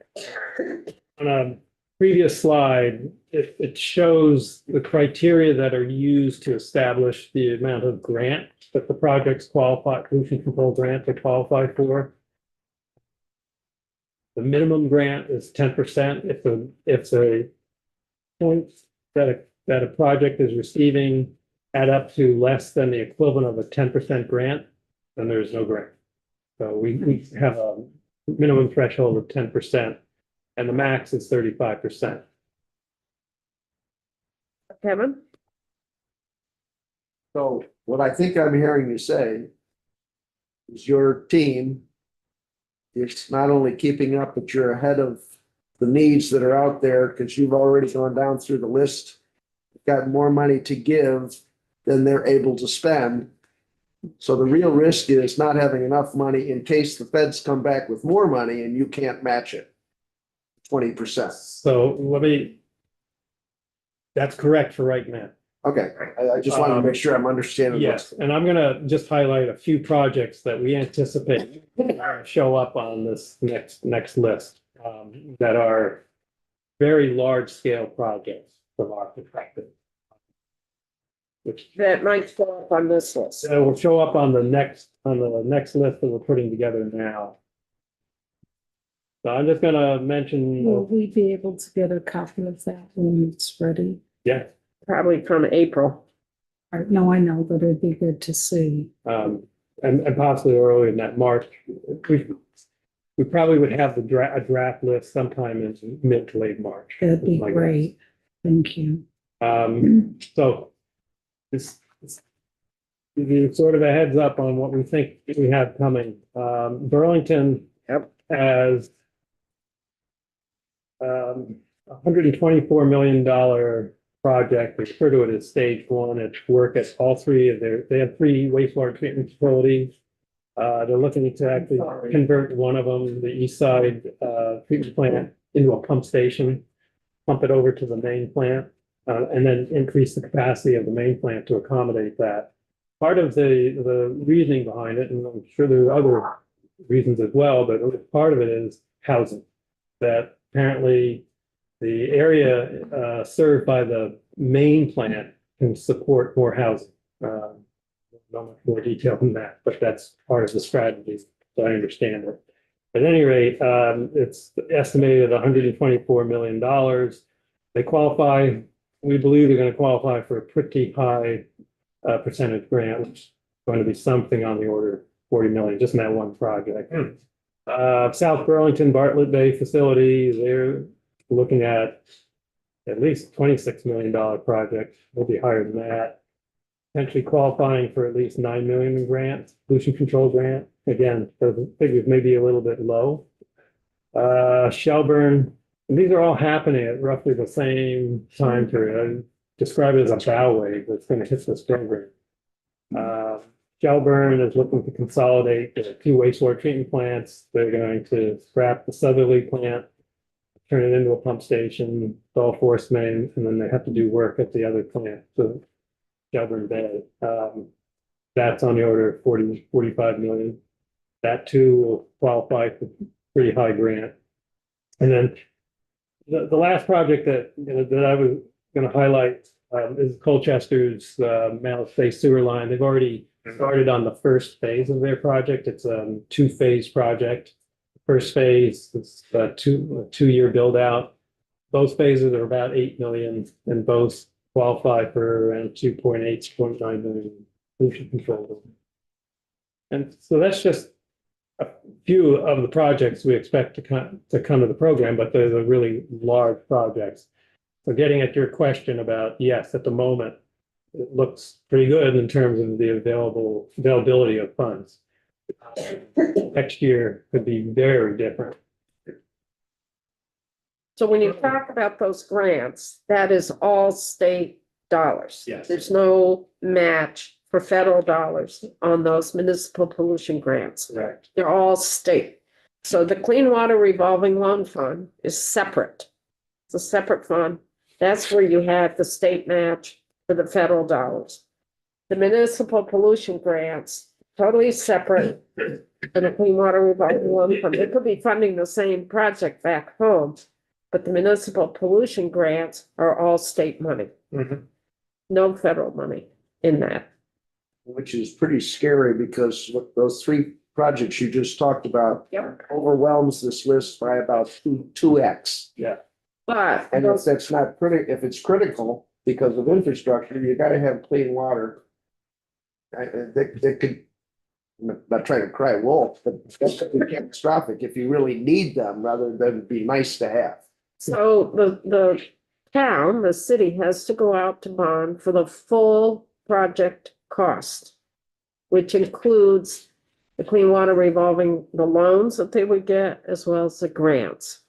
on a previous slide, it shows the criteria that are used to establish the amount of grant that the projects qualify, pollution control grant to qualify for. The minimum grant is 10%. If the points that a project is receiving add up to less than the equivalent of a 10% grant, then there's no grant. So we have a minimum threshold of 10%, and the max is 35%. Kevin? So what I think I'm hearing you say is your team is not only keeping up, but you're ahead of the needs that are out there because you've already gone down through the list, got more money to give than they're able to spend. So the real risk is not having enough money in case the feds come back with more money and you can't match it. 20%. So that's correct for right now. Okay, I just wanted to make sure I'm understanding. Yes, and I'm gonna just highlight a few projects that we anticipate show up on this next list, that are very large scale projects from our perspective. Which That might show up on this list. will show up on the next list that we're putting together now. So I'm just gonna mention, Will we be able to get a copy of that when it's ready? yeah, Probably from April. No, I know, but it'd be good to see. and possibly earlier in that March. We probably would have a draft list sometime in mid to late March. That'd be Like great. Thank you. So this give you sort of a heads up on what we think we have coming. Burlington has $124 million project. We refer to it as stage one. It's work at all three of they have 3 wastewater treatment facilities. They're looking to actually convert one of them, the east side treatment plant, into a pump station, pump it over to the main plant, and then increase the capacity of the main plant to accommodate that. Part of the reasoning behind it, and I'm sure there are other reasons as well, but part of it is housing. That apparently the area served by the main plant can support more housing. Not much more detail than that, but that's part of the strategy, so I understand it. At any rate, it's estimated at $124 million. They qualify, we believe they're going to qualify for a pretty high percentage grant, which is going to be something on the order of 40 million, just in that one project. South Burlington Bartlett Bay facility, they're looking at least $26 million project, will be higher than that. Potentially qualifying for at least 9 million in grants, pollution control grant. Again, the figures may be a little bit low. Shelburne, and these are all happening at roughly the same time period. I describe it as a bow wave that's going to hit this program. Shelburne is looking to consolidate the 2 wastewater treatment plants. They're going to scrap the southerly plant, turn it into a pump station, install force main, and then they have to do work at the other plant, so Shelburne Bay. That's on the order of 45 million. That too will qualify for pretty high grant. And then the last project that I was going to highlight is Colchester's Malice Bay sewer line. They've already started on the first phase of their project. It's a 2-phase project. The first phase is a 2-year build out. Both phases are about 8 million, and both qualify for around 2.8, 2.9 million pollution control. And so that's just a few of the projects we expect to come to the program, but they're the really large projects. So getting at your question about, yes, at the moment, it looks pretty good in terms of the availability of funds. Next year could be very different. So when you talk about those grants, that is all state dollars. Yes. There's no match for federal dollars on those municipal pollution grants. Correct. They're all state. So the Clean Water Revolving Loan Fund is separate. It's a separate fund. That's where you have the state match for the federal dollars. The municipal pollution grants, totally separate than the Clean Water Revolving Loan Fund. They could be funding the same project back home, but the municipal pollution grants are all state money. Mhm. No federal money in that. Which is pretty scary because what those three projects you just talked about Yep. overwhelms this list by about two X. But And if that's not if it's critical because of infrastructure, you gotta have clean water. They could, I'm not trying to cry wolf, but that's catastrophic if you really need them rather than be nice to have. so the town, the city has to go out to bond for the full project cost, which includes the Clean Water Revolving, the loans that they would get, as well as the grants.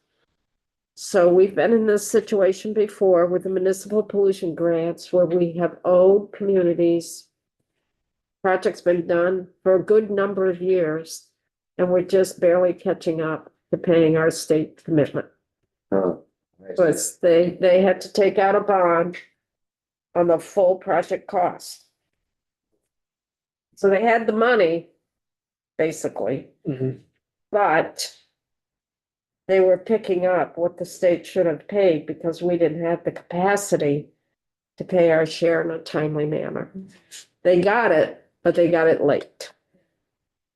So we've been in this situation before with the municipal pollution grants where we have owed communities. Project's been done for a good number of years, and we're just barely catching up to paying our state commitment. But they had to take out a bond on the full project cost. So they had the money, basically, Mhm. but they were picking up what the state should have paid because we didn't have the capacity to pay our share in a timely manner. They got it, but they got it late.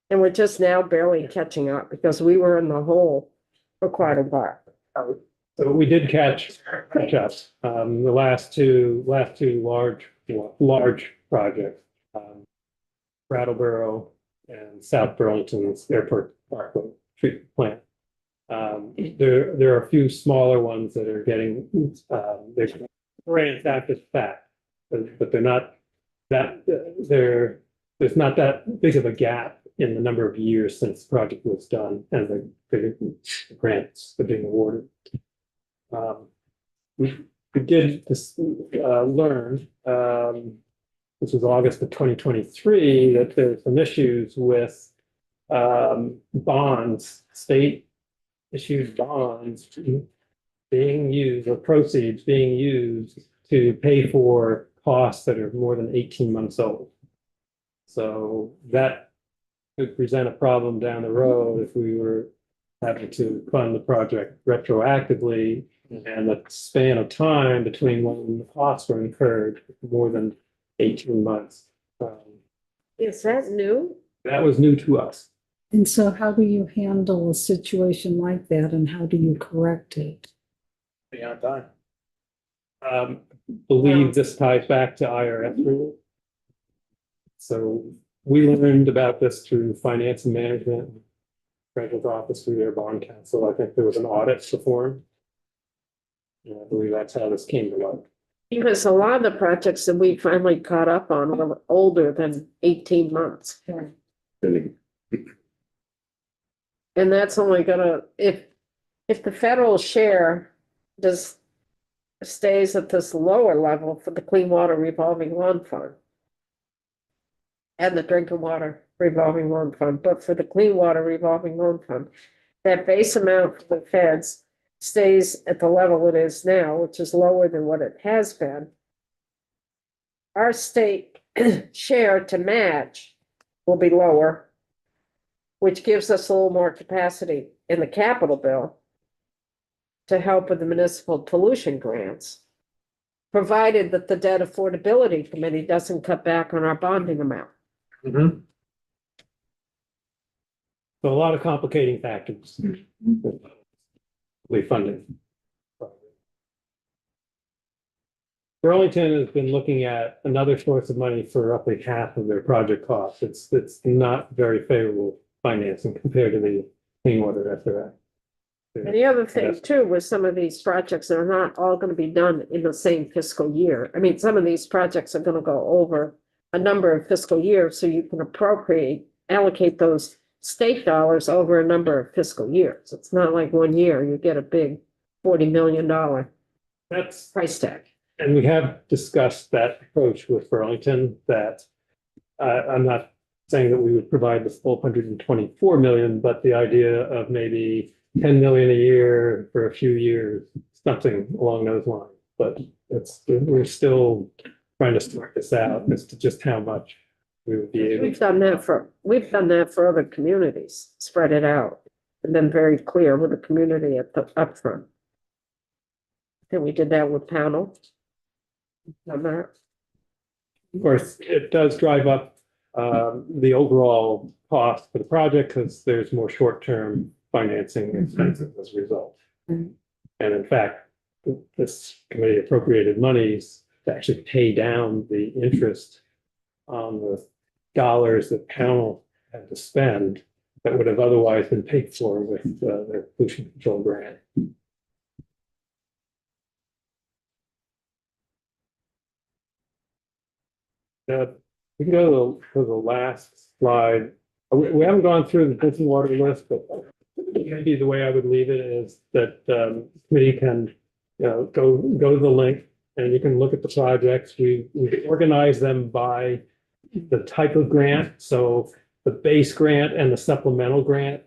And we're just now barely catching up because we were in the hole for quite a while. So we did catch up. The last two large projects, Brattleboro and South Burlington's Airport Parkway treatment plant. There are a few smaller ones that are getting, they're grants after the fact, but they're not that, there's not that big of a gap in the number of years since the project was done and the grants are being awarded. We did learn, this was August of 2023, that there's some issues with bonds, state issued bonds being used or proceeds being used to pay for costs that are more than 18 months old. So that could present a problem down the road if we were having to fund the project retroactively and the span of time between when the costs were incurred more than 18 months. Is that new? That was new to us. And so how do you handle a situation like that and how do you correct it? Beyond time. Believe this ties back to IRS rule. So we learned about this through finance and management, Treasurer's office through their bond counsel. I think there was an audit performed. And I believe that's how this came to light. Because a lot of the projects that we finally caught up on were older than 18 months. And that's only gonna, if the federal share stays at this lower level for the Clean Water Revolving Loan Fund and the Drinking Water Revolving Loan Fund, but for the Clean Water Revolving Loan Fund, that base amount for the feds stays at the level it is now, which is lower than what it has been. Our state share to match will be lower, which gives us a little more capacity in the capital bill to help with the municipal pollution grants, provided that the Debt Affordability Committee doesn't cut back on our bonding amount. Mhm. So a lot of complicating factors. Funding. Burlington has been looking at another source of money for roughly half of their project costs. It's not very favorable financing compared to the Clean Water SRA. And the other thing too, with some of these projects, they're not all gonna be done in the same fiscal year. I mean, some of these projects are gonna go over a number of fiscal years, so you can allocate those state dollars over a number of fiscal years. It's not like 1 year, you get a big $40 million That's price tag. And we have discussed that approach with Burlington, that I'm not saying that we would provide the full 124 million, but the idea of maybe 10 million a year for a few years, something along those lines. But we're still trying to sort this out as to just how much we would be able. We've done that for other communities, spread it out, and been very clear with the community at the upfront. And we did that with panel. On that. Of course, it does drive up the overall cost for the project because there's more short-term financing expenses as a result. Mhm. And in fact, this committee appropriated monies to actually pay down the interest on the dollars that panel had to spend that would have otherwise been paid for with their pollution control grant. We can go to the last slide. We haven't gone through the drinking water list, but maybe the way I would leave it is that committee can, go to the link and you can look at the projects. We organize them by the type of grant. So the base grant and the supplemental grant,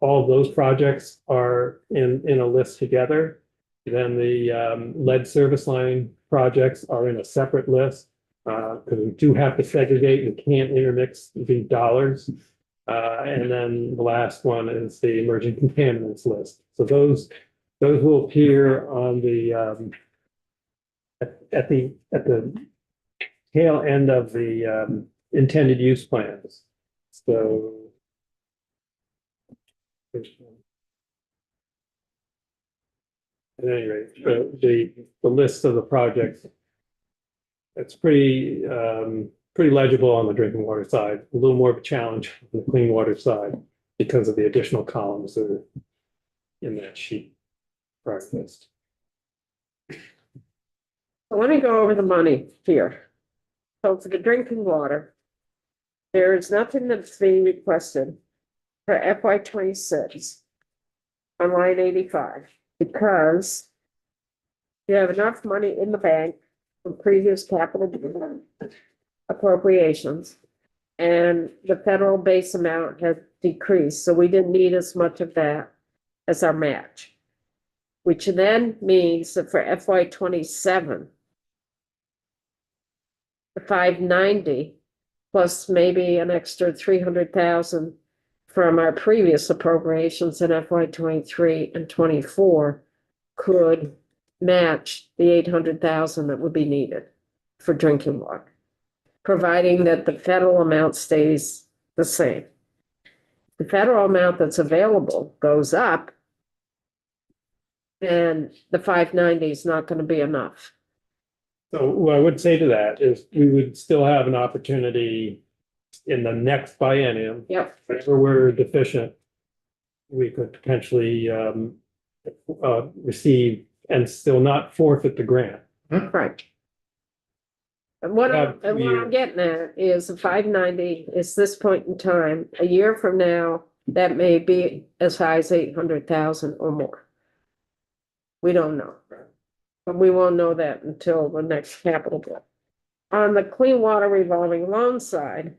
all of those projects are in a list together. Then the lead service line projects are in a separate list. Because we do have to segregate, we can't intermix the dollars. And then the last one is the emerging contaminants list. So those will appear on the at the tail end of the intended use plans. So at any rate, the list of the projects. It's pretty legible on the drinking water side, a little more of a challenge on the clean water side because of the additional columns that are in that sheet project list. Let me go over the money here. So for the drinking water, there is nothing that's being requested for FY 26 on line 85 because you have enough money in the bank from previous capital appropriations. And the federal base amount has decreased, so we didn't need as much of that as our match. Which then means that for FY 27, the 590 plus maybe an extra 300,000 from our previous appropriations in FY 23 and 24 could match the 800,000 that would be needed for drinking water, providing that the federal amount stays the same. The federal amount that's available goes up, and the 590 is not going to be enough. So what I would say to that is we would still have an opportunity in the next biennium. Yep. Whenever we're deficient, we could potentially receive and still not forfeit the grant. Right. And what I'm getting at is the 590 is this point in time. A year from now, that may be as high as 800,000 or more. We don't know. But we won't know that until the next capital bill. On the clean water revolving loan side,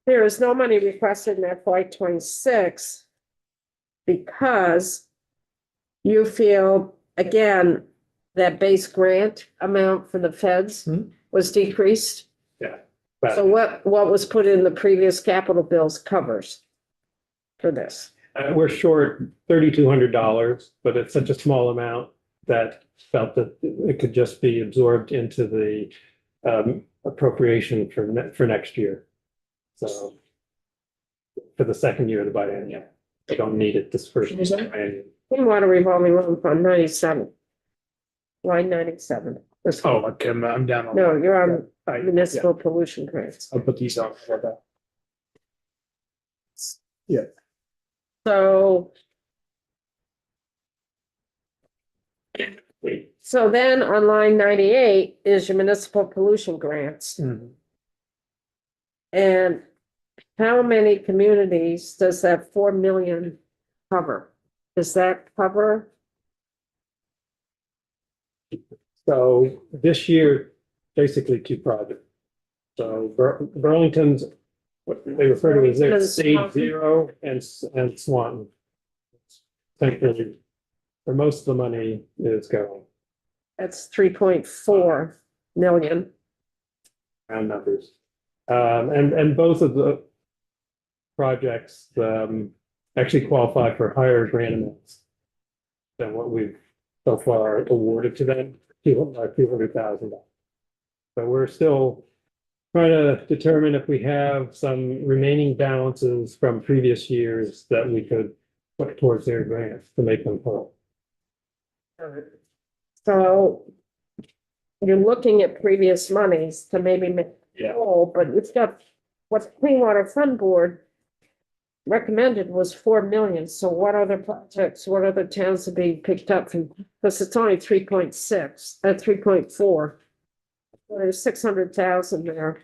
there is no money requested in FY 26 because you feel, again, that base grant amount for the feds was decreased. Yeah. So what was put in the previous capital bills covers for this? We're short $3,200, but it's such a small amount that felt that it could just be absorbed into the appropriation for next year. So for the second year of the biennium, they don't need it this first biennium. Clean water revolving loan fund 97. Line 97. This Oh, one. okay, I'm down. No, you're on Right, municipal pollution grants. I'll put these on for that. So. So then on line 98 is your municipal pollution grants. And how many communities does that 4 million cover? Does that cover So this year, basically two projects. So Burlington's, what they refer to as their Burlington's stage Swanton. zero and Swanton. Thankfully, where most of the money is going, That's 3.4 million. round numbers. And both of the projects, actually qualify for higher grant amounts than what we've so far awarded to them, $200,000. So we're still trying to determine if we have some remaining balances from previous years that we could put towards their grants to make them whole. So you're looking at previous monies to maybe make it whole, but it's got, what the Clean Water Fund Board recommended was 4 million. So what other projects, what other towns are being picked up from, because it's only 3.6, 3.4. Well, there's 600,000 there.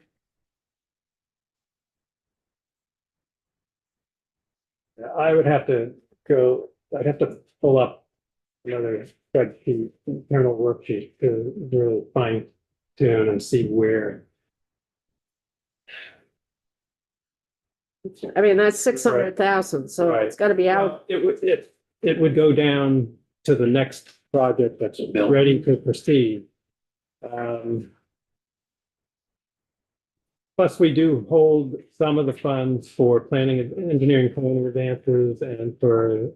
I would have to go, I'd have to pull up another spreadsheet, internal worksheet to really fine tune and see where. I mean, that's 600,000, so Right. it's gotta be out. It would go down to the next project that's ready to proceed. Plus, we do hold some of the funds for planning and engineering planning advances and for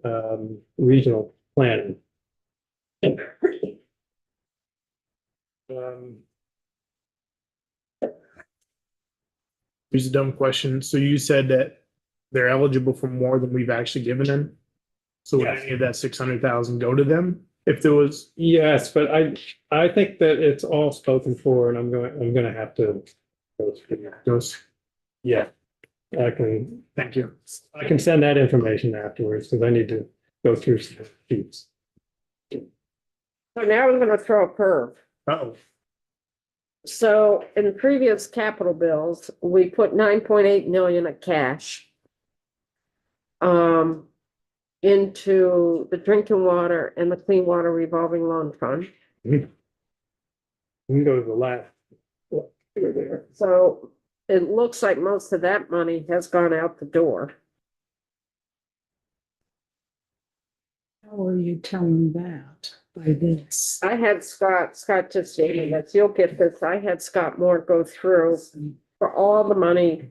regional planning. Here's a dumb question. So you said that they're eligible for more than we've actually given them? So would Yes. any of that 600,000 go to them? If there was, Yes, but I think that it's all spoken for, and I'm gonna have to go through those, Yeah, thank you. I can send that information afterwards, because I need to go through some sheets. So now we're gonna throw a curve. Oh, So in previous capital bills, we put 9.8 million of cash into the drinking water and the clean water revolving loan fund. We can go to the last. So it looks like most of that money has gone out the door. How are you telling that by this? I had Scott just gave me this, you'll get this, I had Scott Moore go through for all the money,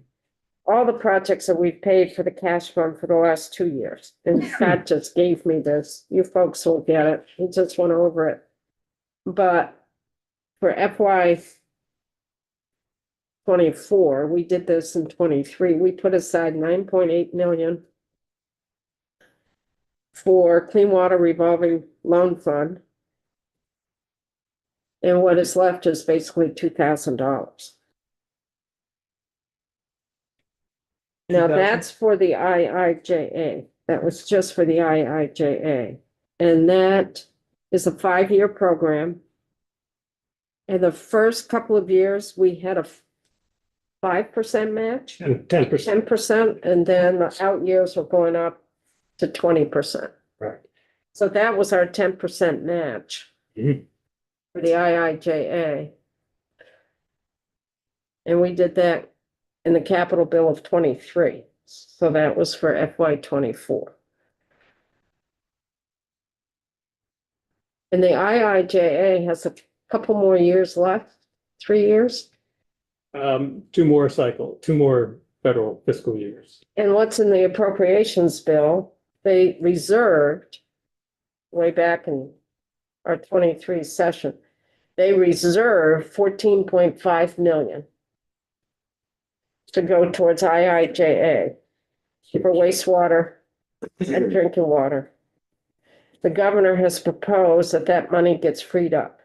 all the projects that we've paid for the cash fund for the last 2 years. And Scott just gave me this, you folks will get it, he just went over it. But for FY 24, we did this in 23, we put aside 9.8 million for clean water revolving loan fund. And what is left is basically $2,000. Now, that's for the IIJA. That was just for the IIJA. And that is a 5-year program. And the first couple of years, we had a 5% match, And 10%. 10%, and then the out years were going up to 20%. Right. So that was our 10% match Mhm. for the IIJA. And we did that in the capital bill of 23. So that was for FY 24. And the IIJA has a couple more years left, 3 years. 2 more federal fiscal years. And what's in the appropriations bill, they reserved way back in our 23 session, they reserved 14.5 million to go towards IIJA for wastewater and drinking water. The governor has proposed that that money gets freed up.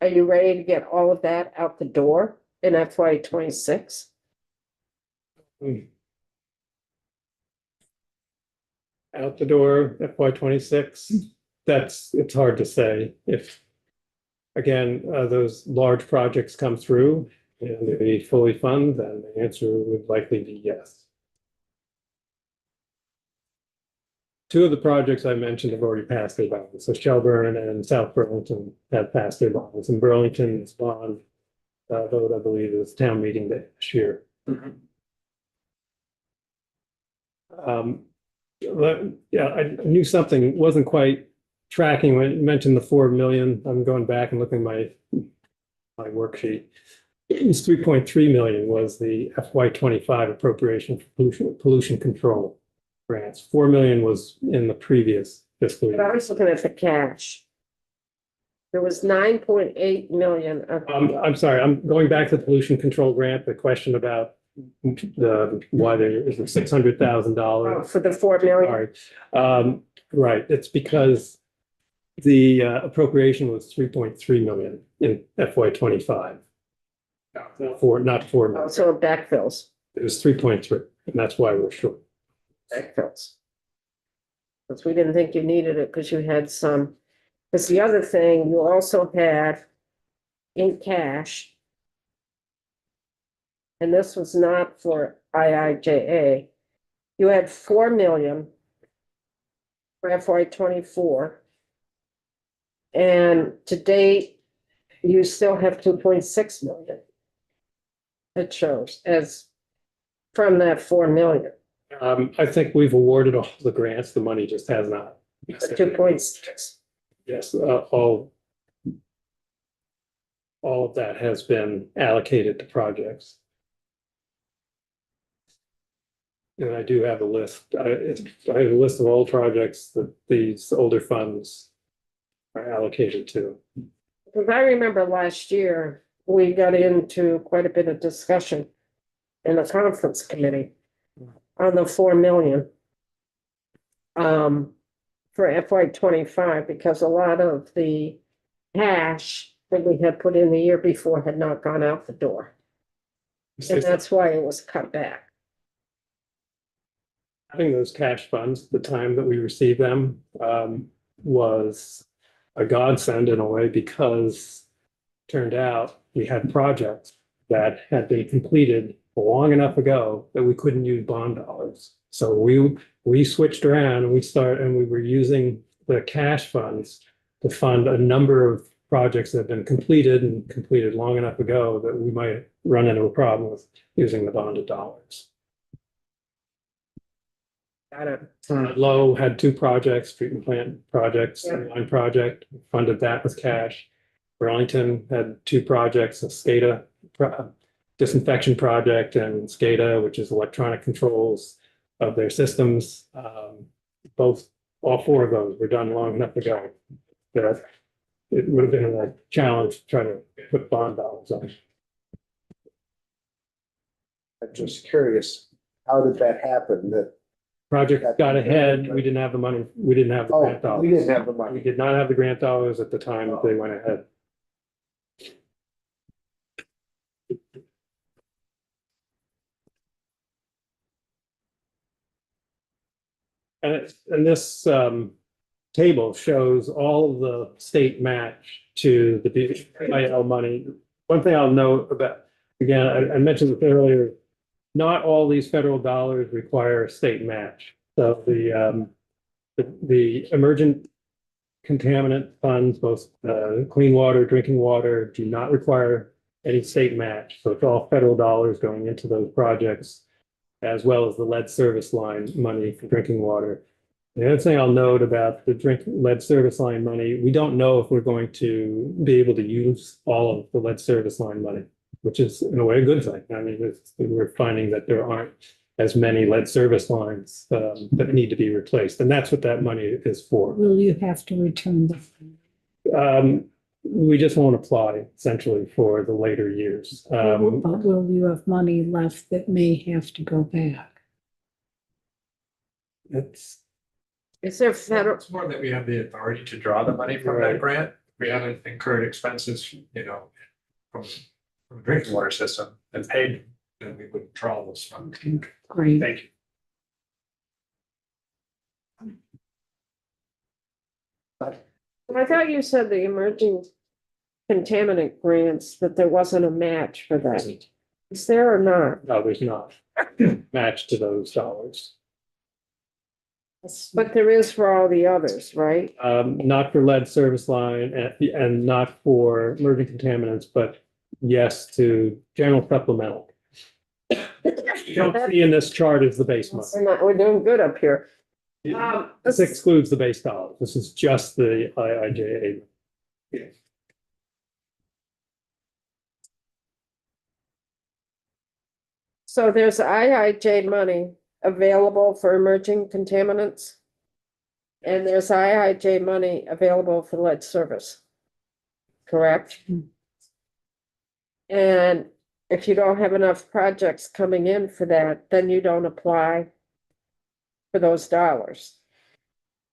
Are you ready to get all of that out the door in FY 26? Out the door, FY 26, it's hard to say if, again, those large projects come through and they fully fund, then the answer would likely be yes. two of the projects I mentioned have already passed their bonds. So Shelburne and South Burlington have passed their bonds, and Burlington's bond vote, I believe, is town meeting day this year. Yeah, I knew something wasn't quite tracking when you mentioned the 4 million. I'm going back and looking at my worksheet. It was 3.3 million was the FY25 appropriation for pollution control grants. 4 million was in the previous fiscal But I year. was looking at the cash. There was 9.8 million of. I'm sorry, I'm going back to the pollution control grant, the question about why there is a $600,000. For the 4 million. Sorry. Right, it's because the appropriation was 3.3 million in FY25. Not 4 million. So it backfills, It was 3.3, and that's why we're short. backfills. Because we didn't think you needed it because you had some, because the other thing, you also had in cash. And this was not for IIJA. You had 4 million for FY24. And to date, you still have 2.6 million. It shows as from that 4 million, I think we've awarded all the grants, the money just has not. 2.6. Yes, all of that has been allocated to projects. And I do have a list. I have a list of all projects that these older funds are allocated to. Because I remember last year, we got into quite a bit of discussion in the conference committee on the 4 million. For FY25, because a lot of the cash that we had put in the year before had not gone out the door. And that's why it was cut back. Having those cash funds, the time that we received them, was a godsend in a way, because it turned out we had projects that had been completed long enough ago that we couldn't use bond dollars. So we switched around and we were using the cash funds to fund a number of projects that have been completed long enough ago that we might run into a problem with using the bonded dollars. Got it. Lowe had 2 projects, treatment plant projects, Yep. line project, funded that with cash. Burlington had 2 projects, a SCADA disinfection project and SCADA, which is electronic controls of their systems. All 4 of those were done long enough ago that it would have been a challenge to try to put bond dollars on. I'm just curious, how did that happen? That, Project got ahead, we didn't have the money, we didn't have the grant oh, dollars. we didn't have the We money. did not have the grant dollars at the time that they went ahead. And this table shows all of the state match to the BIL money. One thing I'll note about, again, I mentioned this earlier, not all these federal dollars require a state match. So the emergent contaminant funds, both clean water, drinking water, do not require any state match. So it's all federal dollars going into those projects, as well as the lead service line money for drinking water. The other thing I'll note about the lead service line money, we don't know if we're going to be able to use all of the lead service line money, which is in a way a good thing. I mean, we're finding that there aren't as many lead service lines that need to be replaced, and that's what that money is for. Will you have to return the? We just won't apply essentially for the later years. But will you have money left that may have to go back? Is there federal, It's more that we have the authority to draw the money from Right. that grant. We haven't incurred expenses, from the drinking water system and paid, then we would draw those funds. Great. Thank you. I thought you said the emerging contaminant grants, that there wasn't a match for that. Is there or not? No, there's not match to those dollars. But there is for all the others, right? Not for lead service line and not for emerging contaminants, but yes to general supplemental. You don't see in this chart is the base money. We're doing good up here. This excludes the base dollars. This is just the IIJA. So there's IIJ money available for emerging contaminants. And there's IIJ money available for lead service. Correct? And if you don't have enough projects coming in for that, then you don't apply for those dollars.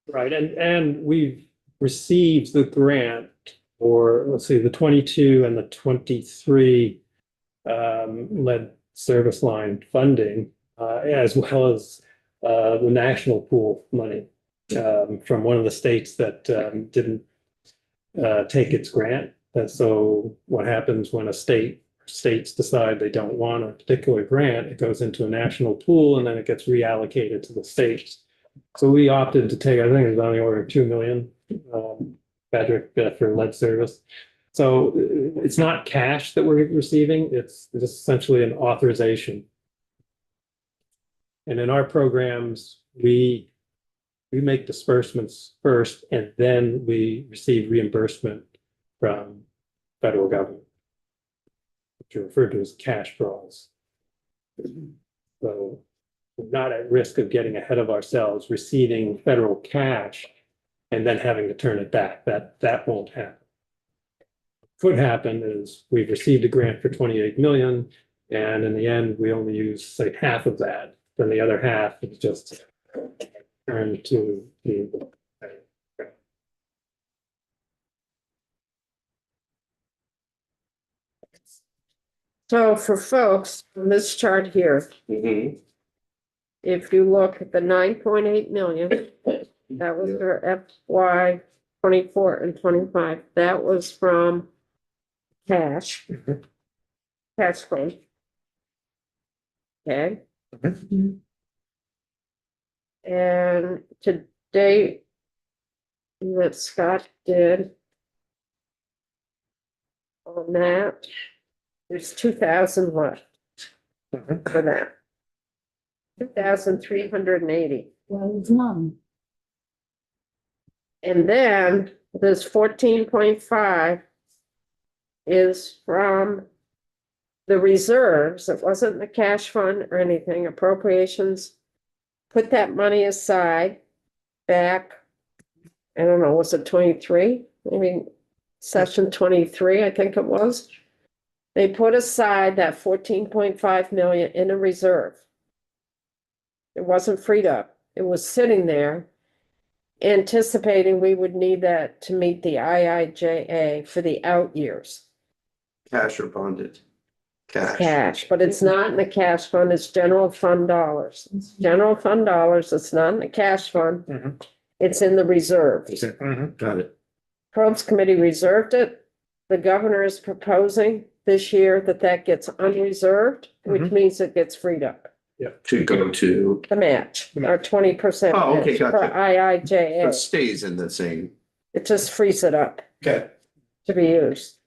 Right, and we've received the grant for, let's see, the 22 and the 23 lead service line funding, as well as the national pool money from one of the states that didn't take its grant. And so what happens when states decide they don't want a particular grant, it goes into a national pool and then it gets reallocated to the states. So we opted to take, I think it was on the order of 2 million, Patrick, for lead service. So it's not cash that we're receiving, it's just essentially an authorization. And in our programs, we make disbursements first and then we receive reimbursement from federal government, which are referred to as cash draws. So we're not at risk of getting ahead of ourselves, receiving federal cash and then having to turn it back. That won't happen. What could happen is we've received a grant for 28 million, and in the end, we only use, say, half of that. Then the other half is just turned to the. So for folks, on this chart here, if you look at the 9.8 million, that was for FY 24 and 25, that was from cash. Cash flow. Okay. And to date, that Scott did on that, there's 2,000 left for that. 2,380. Well done. And then this 14.5 is from the reserves. It wasn't the cash fund or anything, appropriations. Put that money aside back, I don't know, was it 23? Maybe session 23, I think it was. They put aside that 14.5 million in a reserve. It wasn't freed up. It was sitting there anticipating we would need that to meet the IIJA for the out years. Cash or bonded? Cash, but it's not in the cash fund, it's general fund dollars. It's general fund dollars, it's not in the cash fund. It's in the reserve. Got it. Probes Committee reserved it. The governor is proposing this year that gets unreserved, which means it gets freed up. To go to, The match, our 20%. Oh, okay, match for gotcha. It IIJA. stays in the same. It just frees it up Okay. to be used.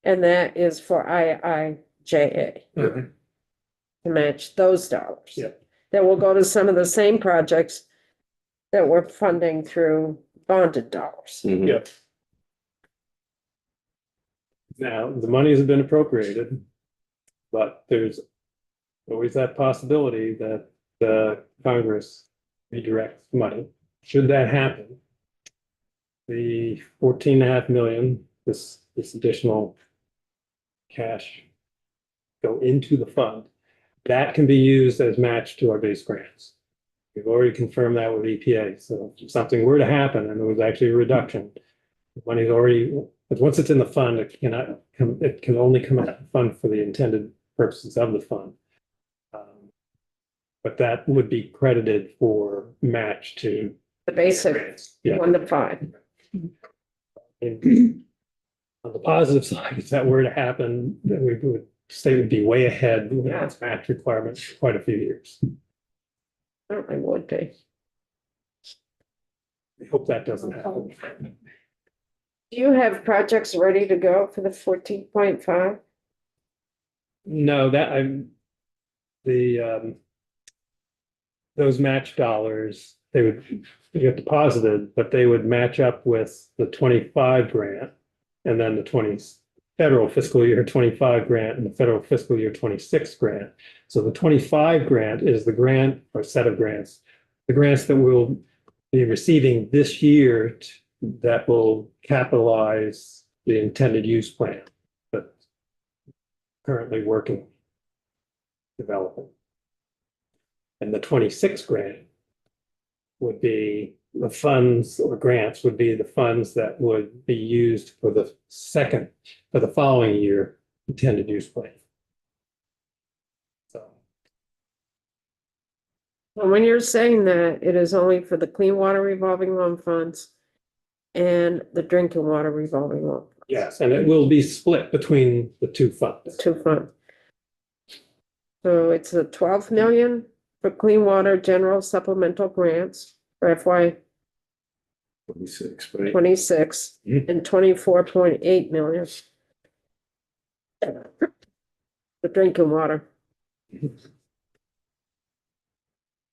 And that is for IIJA. To match those dollars. Yep. That will go to some of the same projects that we're funding through bonded dollars. Yep. Now, the monies have been appropriated, but there's always that possibility that the Congress redirects money. Should that happen, the 14.5 million, this additional cash go into the fund, that can be used as match to our base grants. We've already confirmed that with EPA. So if something were to happen and there was actually a reduction, the money's already, but once it's in the fund, it can only come out of the fund for the intended purposes of the fund. But that would be credited for match to The basic grants. Yeah. 1 to 5. And on the positive side, if that were to happen, then we would say we'd be way ahead with its match requirements for quite a few years. Certainly would be. I hope that doesn't happen. Do you have projects ready to go for the 14.5? No, that I'm, those match dollars, they would get deposited, but they would match up with the 25 grant. And then the 20 federal fiscal year 25 grant and the federal fiscal year 26 grant. So the 25 grant is the grant or set of grants, the grants that we'll be receiving this year that will capitalize the intended use plan, but currently working, developing. And the 26 grant would be the funds or grants would be the funds that would be used for the following year intended use plan. So, Well, when you're saying that, it is only for the clean water revolving loan funds and the drinking water revolving loan, yes, and it will be split between the two funds. two funds. So it's a 12 million for clean water general supplemental grants for FY 26, right? 26 and 24.8 million. The drinking water.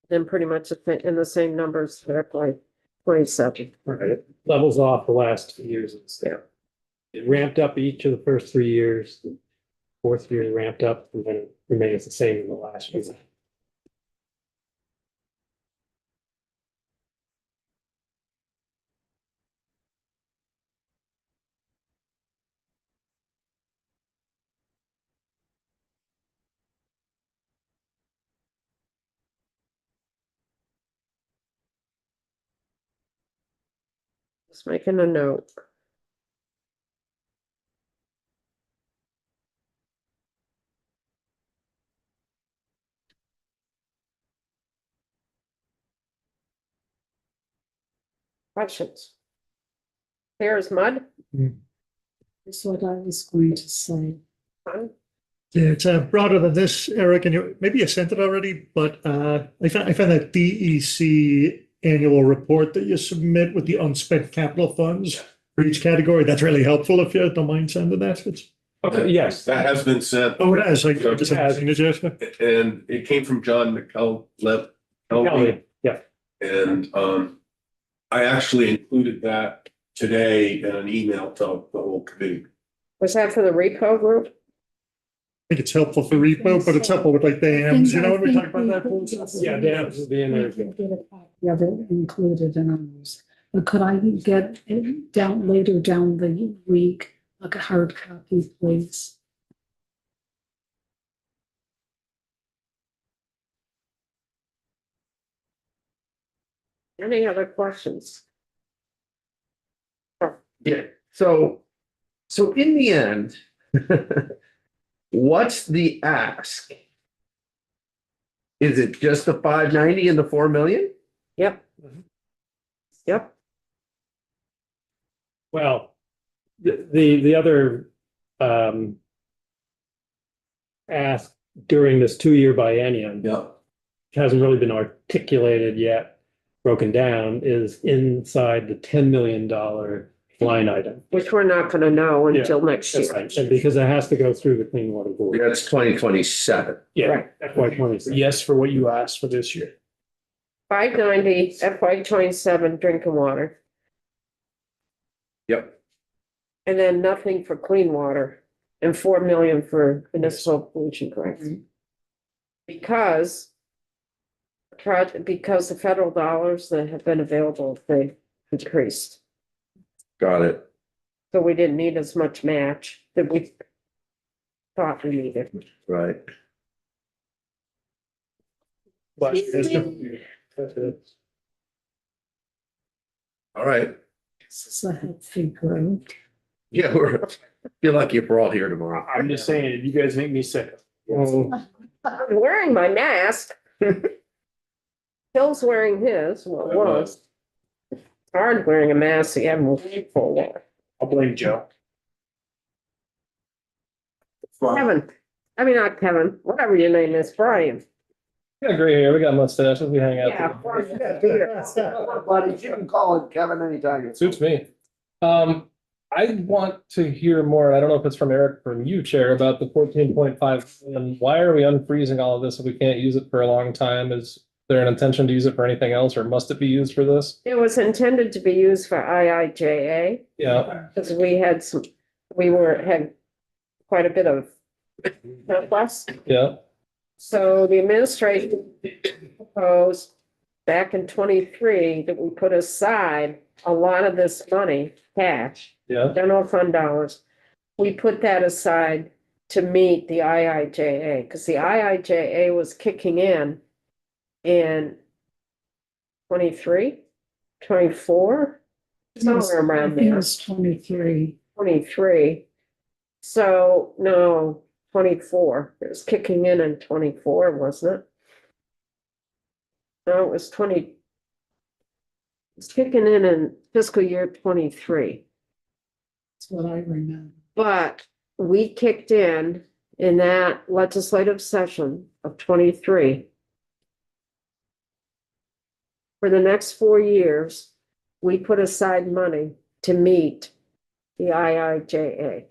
Then pretty much in the same numbers for FY 27. Right, it levels off the last 2 years of the state. It ramped up each of the first 3 years. The fourth year ramped up and then it remains the same in the last year. Just making a note. Questions? Clear as mud? That's what I was going to say. Fun? Yeah, it's broader than this, Eric, and maybe you sent it already, but I found that DEC annual report that you submit with the unspent capital funds for each category. That's really helpful if you don't mind sending that. Okay, yes. That has been sent, Oh, it has. I just have a signature. and it came from John McKelvey. Kelly, yeah. And I actually included that today in an email to the whole committee. Was that for the repo group? I think it's helpful for repo, but it's helpful with like dams, you know, when we talk about that. Yeah, dams will be in there. I can get a copy of it included in ours. But could I get it down later down the week, like a hard copy, please? Any other questions? Yeah, so in the end, what's the ask? Is it just the 590 and the 4 million? Yep. Yep. Well, the other ask during this 2-year biennium hasn't really been articulated yet, broken down, is inside the $10 million line item. Which we're not gonna know until next That's year. right, and because it has to go through the Clean Water Board. That's 2027. Yeah, Right. FY 26. Yes, for what you asked for this year. 590 FY 27 drinking water, Yep. and then nothing for clean water, and 4 million for municipal pollution grants. Because the federal dollars that have been available, they decreased. Got it. So we didn't need as much match that we thought we needed. Right. But All right. This is a healthy growth. Yeah, feel like if we're all here tomorrow. I'm just saying, if you guys make me sick. I'm wearing my mask. Phil's wearing his, well, was. Hard wearing a mask, you have more people there. I'll blame Joe. Kevin, I mean, not Kevin, whatever your name is, Brian. We got gray hair, we got mustaches, we hang out. Yeah. together. Buddy, you can call it Kevin anytime. Suits me. I want to hear more, I don't know if it's from Eric, from you, Chair, about the 14.5. And why are we unfreezing all of this if we can't use it for a long time? Is there an intention to use it for anything else, or must it be used for this? It was intended to be used for IIJA, Yeah, because we had had quite a bit of surplus. yeah, So the administration proposed back in 23 that we put aside a lot of this money, cash, yeah. general fund dollars. We put that aside to meet the IIJA, because the IIJA was kicking in 23, 24, somewhere around I think it there, was 23. 23. So, no, 24. It was kicking in 24, wasn't it? No, it was 20. It's kicking in fiscal year 23. That's what I remember. But we kicked in that legislative session of 23. For the next 4 years, we put aside money to meet the IIJA.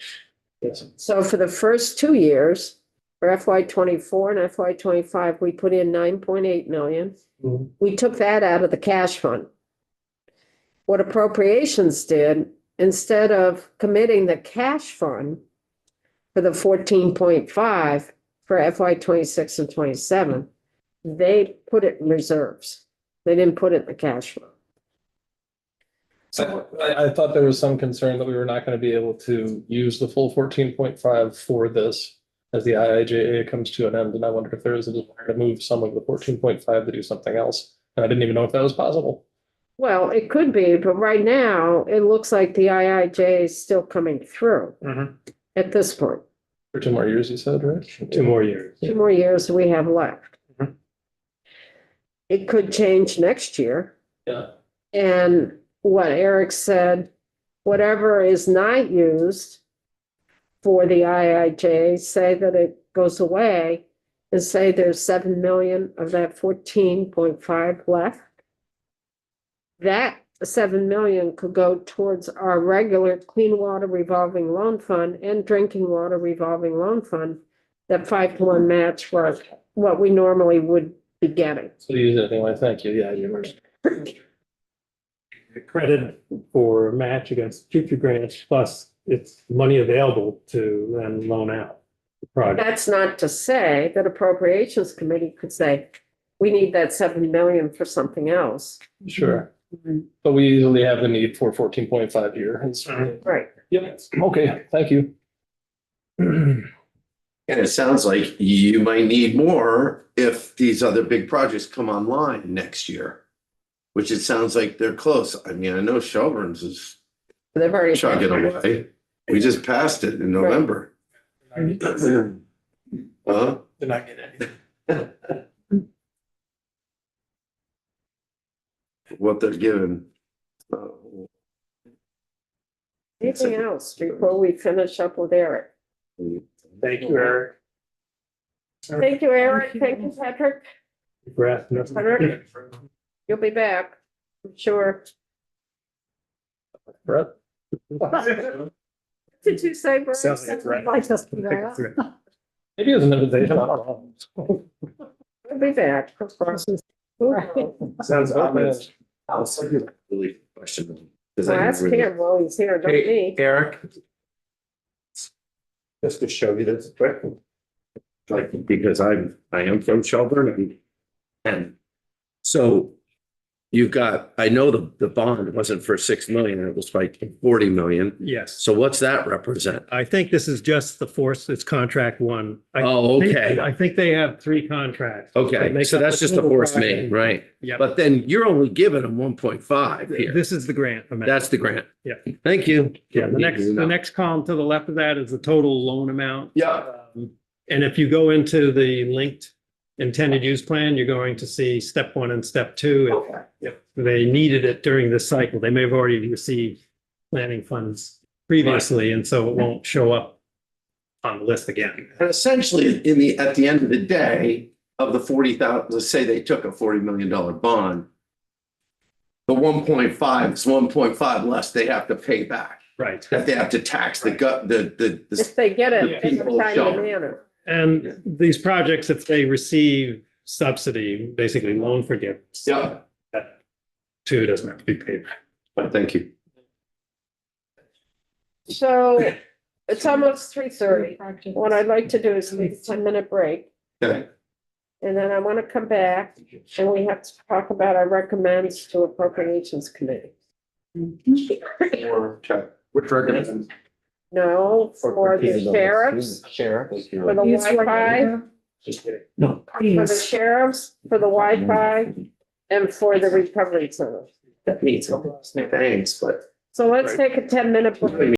So for the first 2 years, for FY 24 and FY 25, we put in 9.8 million. Mhm. We took that out of the cash fund. What appropriations did, instead of committing the cash fund for the 14.5 for FY 26 and 27, they put it in reserves. They didn't put it in the cash fund. So I thought there was some concern that we were not going to be able to use the full 14.5 for this as the IIJA comes to an end. And I wondered if there was a desire to move some of the 14.5 to do something else. And I didn't even know if that was possible. Well, it could be, but right now, it looks like the IIJ is still coming through at this point. For 2 more years, you said, right? 2 more years. 2 more years we have left. Mhm. It could change next year. Yeah. And what Eric said, whatever is not used for the IIJ, say that it goes away and say there's 7 million of that 14.5 left. That 7 million could go towards our regular clean water revolving loan fund and drinking water revolving loan fund. That 5-to-1 match for what we normally would be getting. So use it anyway. Thank you. Yeah, you were. Credit for match against future grants, plus it's money available to then loan out the project. That's not to say that appropriations committee could say, we need that 7 million for something else. Sure. But we usually have the need for 14.5 here. Right. Yep. Okay. Thank you. And it sounds like you might need more if these other big projects come online next year. Which it sounds like they're close. I mean, I know Shelburne's is They've already. chugging away. We just passed it in November. Huh? They're not getting anything. What they're given. Anything else before we finish up with Eric? Thank you, Eric. Thank you, Eric. Thank you, Patrick. Patrick, you'll be back, I'm sure. Brett? Did you say, Brett? Sounds like a threat. Might just be back. Maybe it was an invitation. I don't know. We'll be back. Sounds ominous. I'll send you a really question. Well, ask him while he's here, don't me. Eric. Just to show you this quick. Like, because I am from Shelburne and so you've got, I know the bond wasn't for 6 million, it was like 40 million. Yes, So what's that represent? I think this is just the force, it's contract one. Oh, okay. I think they have 3 contracts. Okay, Make so up that's the just the total force project. main, right? Yep. But then you're only giving them 1.5 here. This is the grant amount. That's the grant. Yeah. Thank you. Yeah, the next column to the left of that is the total loan amount. Yeah. And if you go into the linked intended use plan, you're going to see step 1 and step 2. Okay. If they needed it during this cycle, they may have already received planning funds previously, and so it won't show up on the list again. And essentially, at the end of the day, of the 40,000, let's say they took a $40 million bond. The 1.5 is 1.5 less they have to pay back, Right. that they have to tax the If they get it in a People timely don't. manner. And these projects, if they receive subsidy, basically loan forgiveness. Yeah, That too doesn't have to be paid back. but thank you. So it's almost 3:30. What I'd like to do is take a 10-minute break. Okay. And then I want to come back and we have to talk about our recommends to Appropriations Committee. Okay. Which recommends? No, for the sheriffs, Sheriff. for the Wi-Fi, Just kidding. No. for the sheriffs, for the Wi-Fi, and for the recovery center. That means, thanks, but. So let's take a 10-minute break.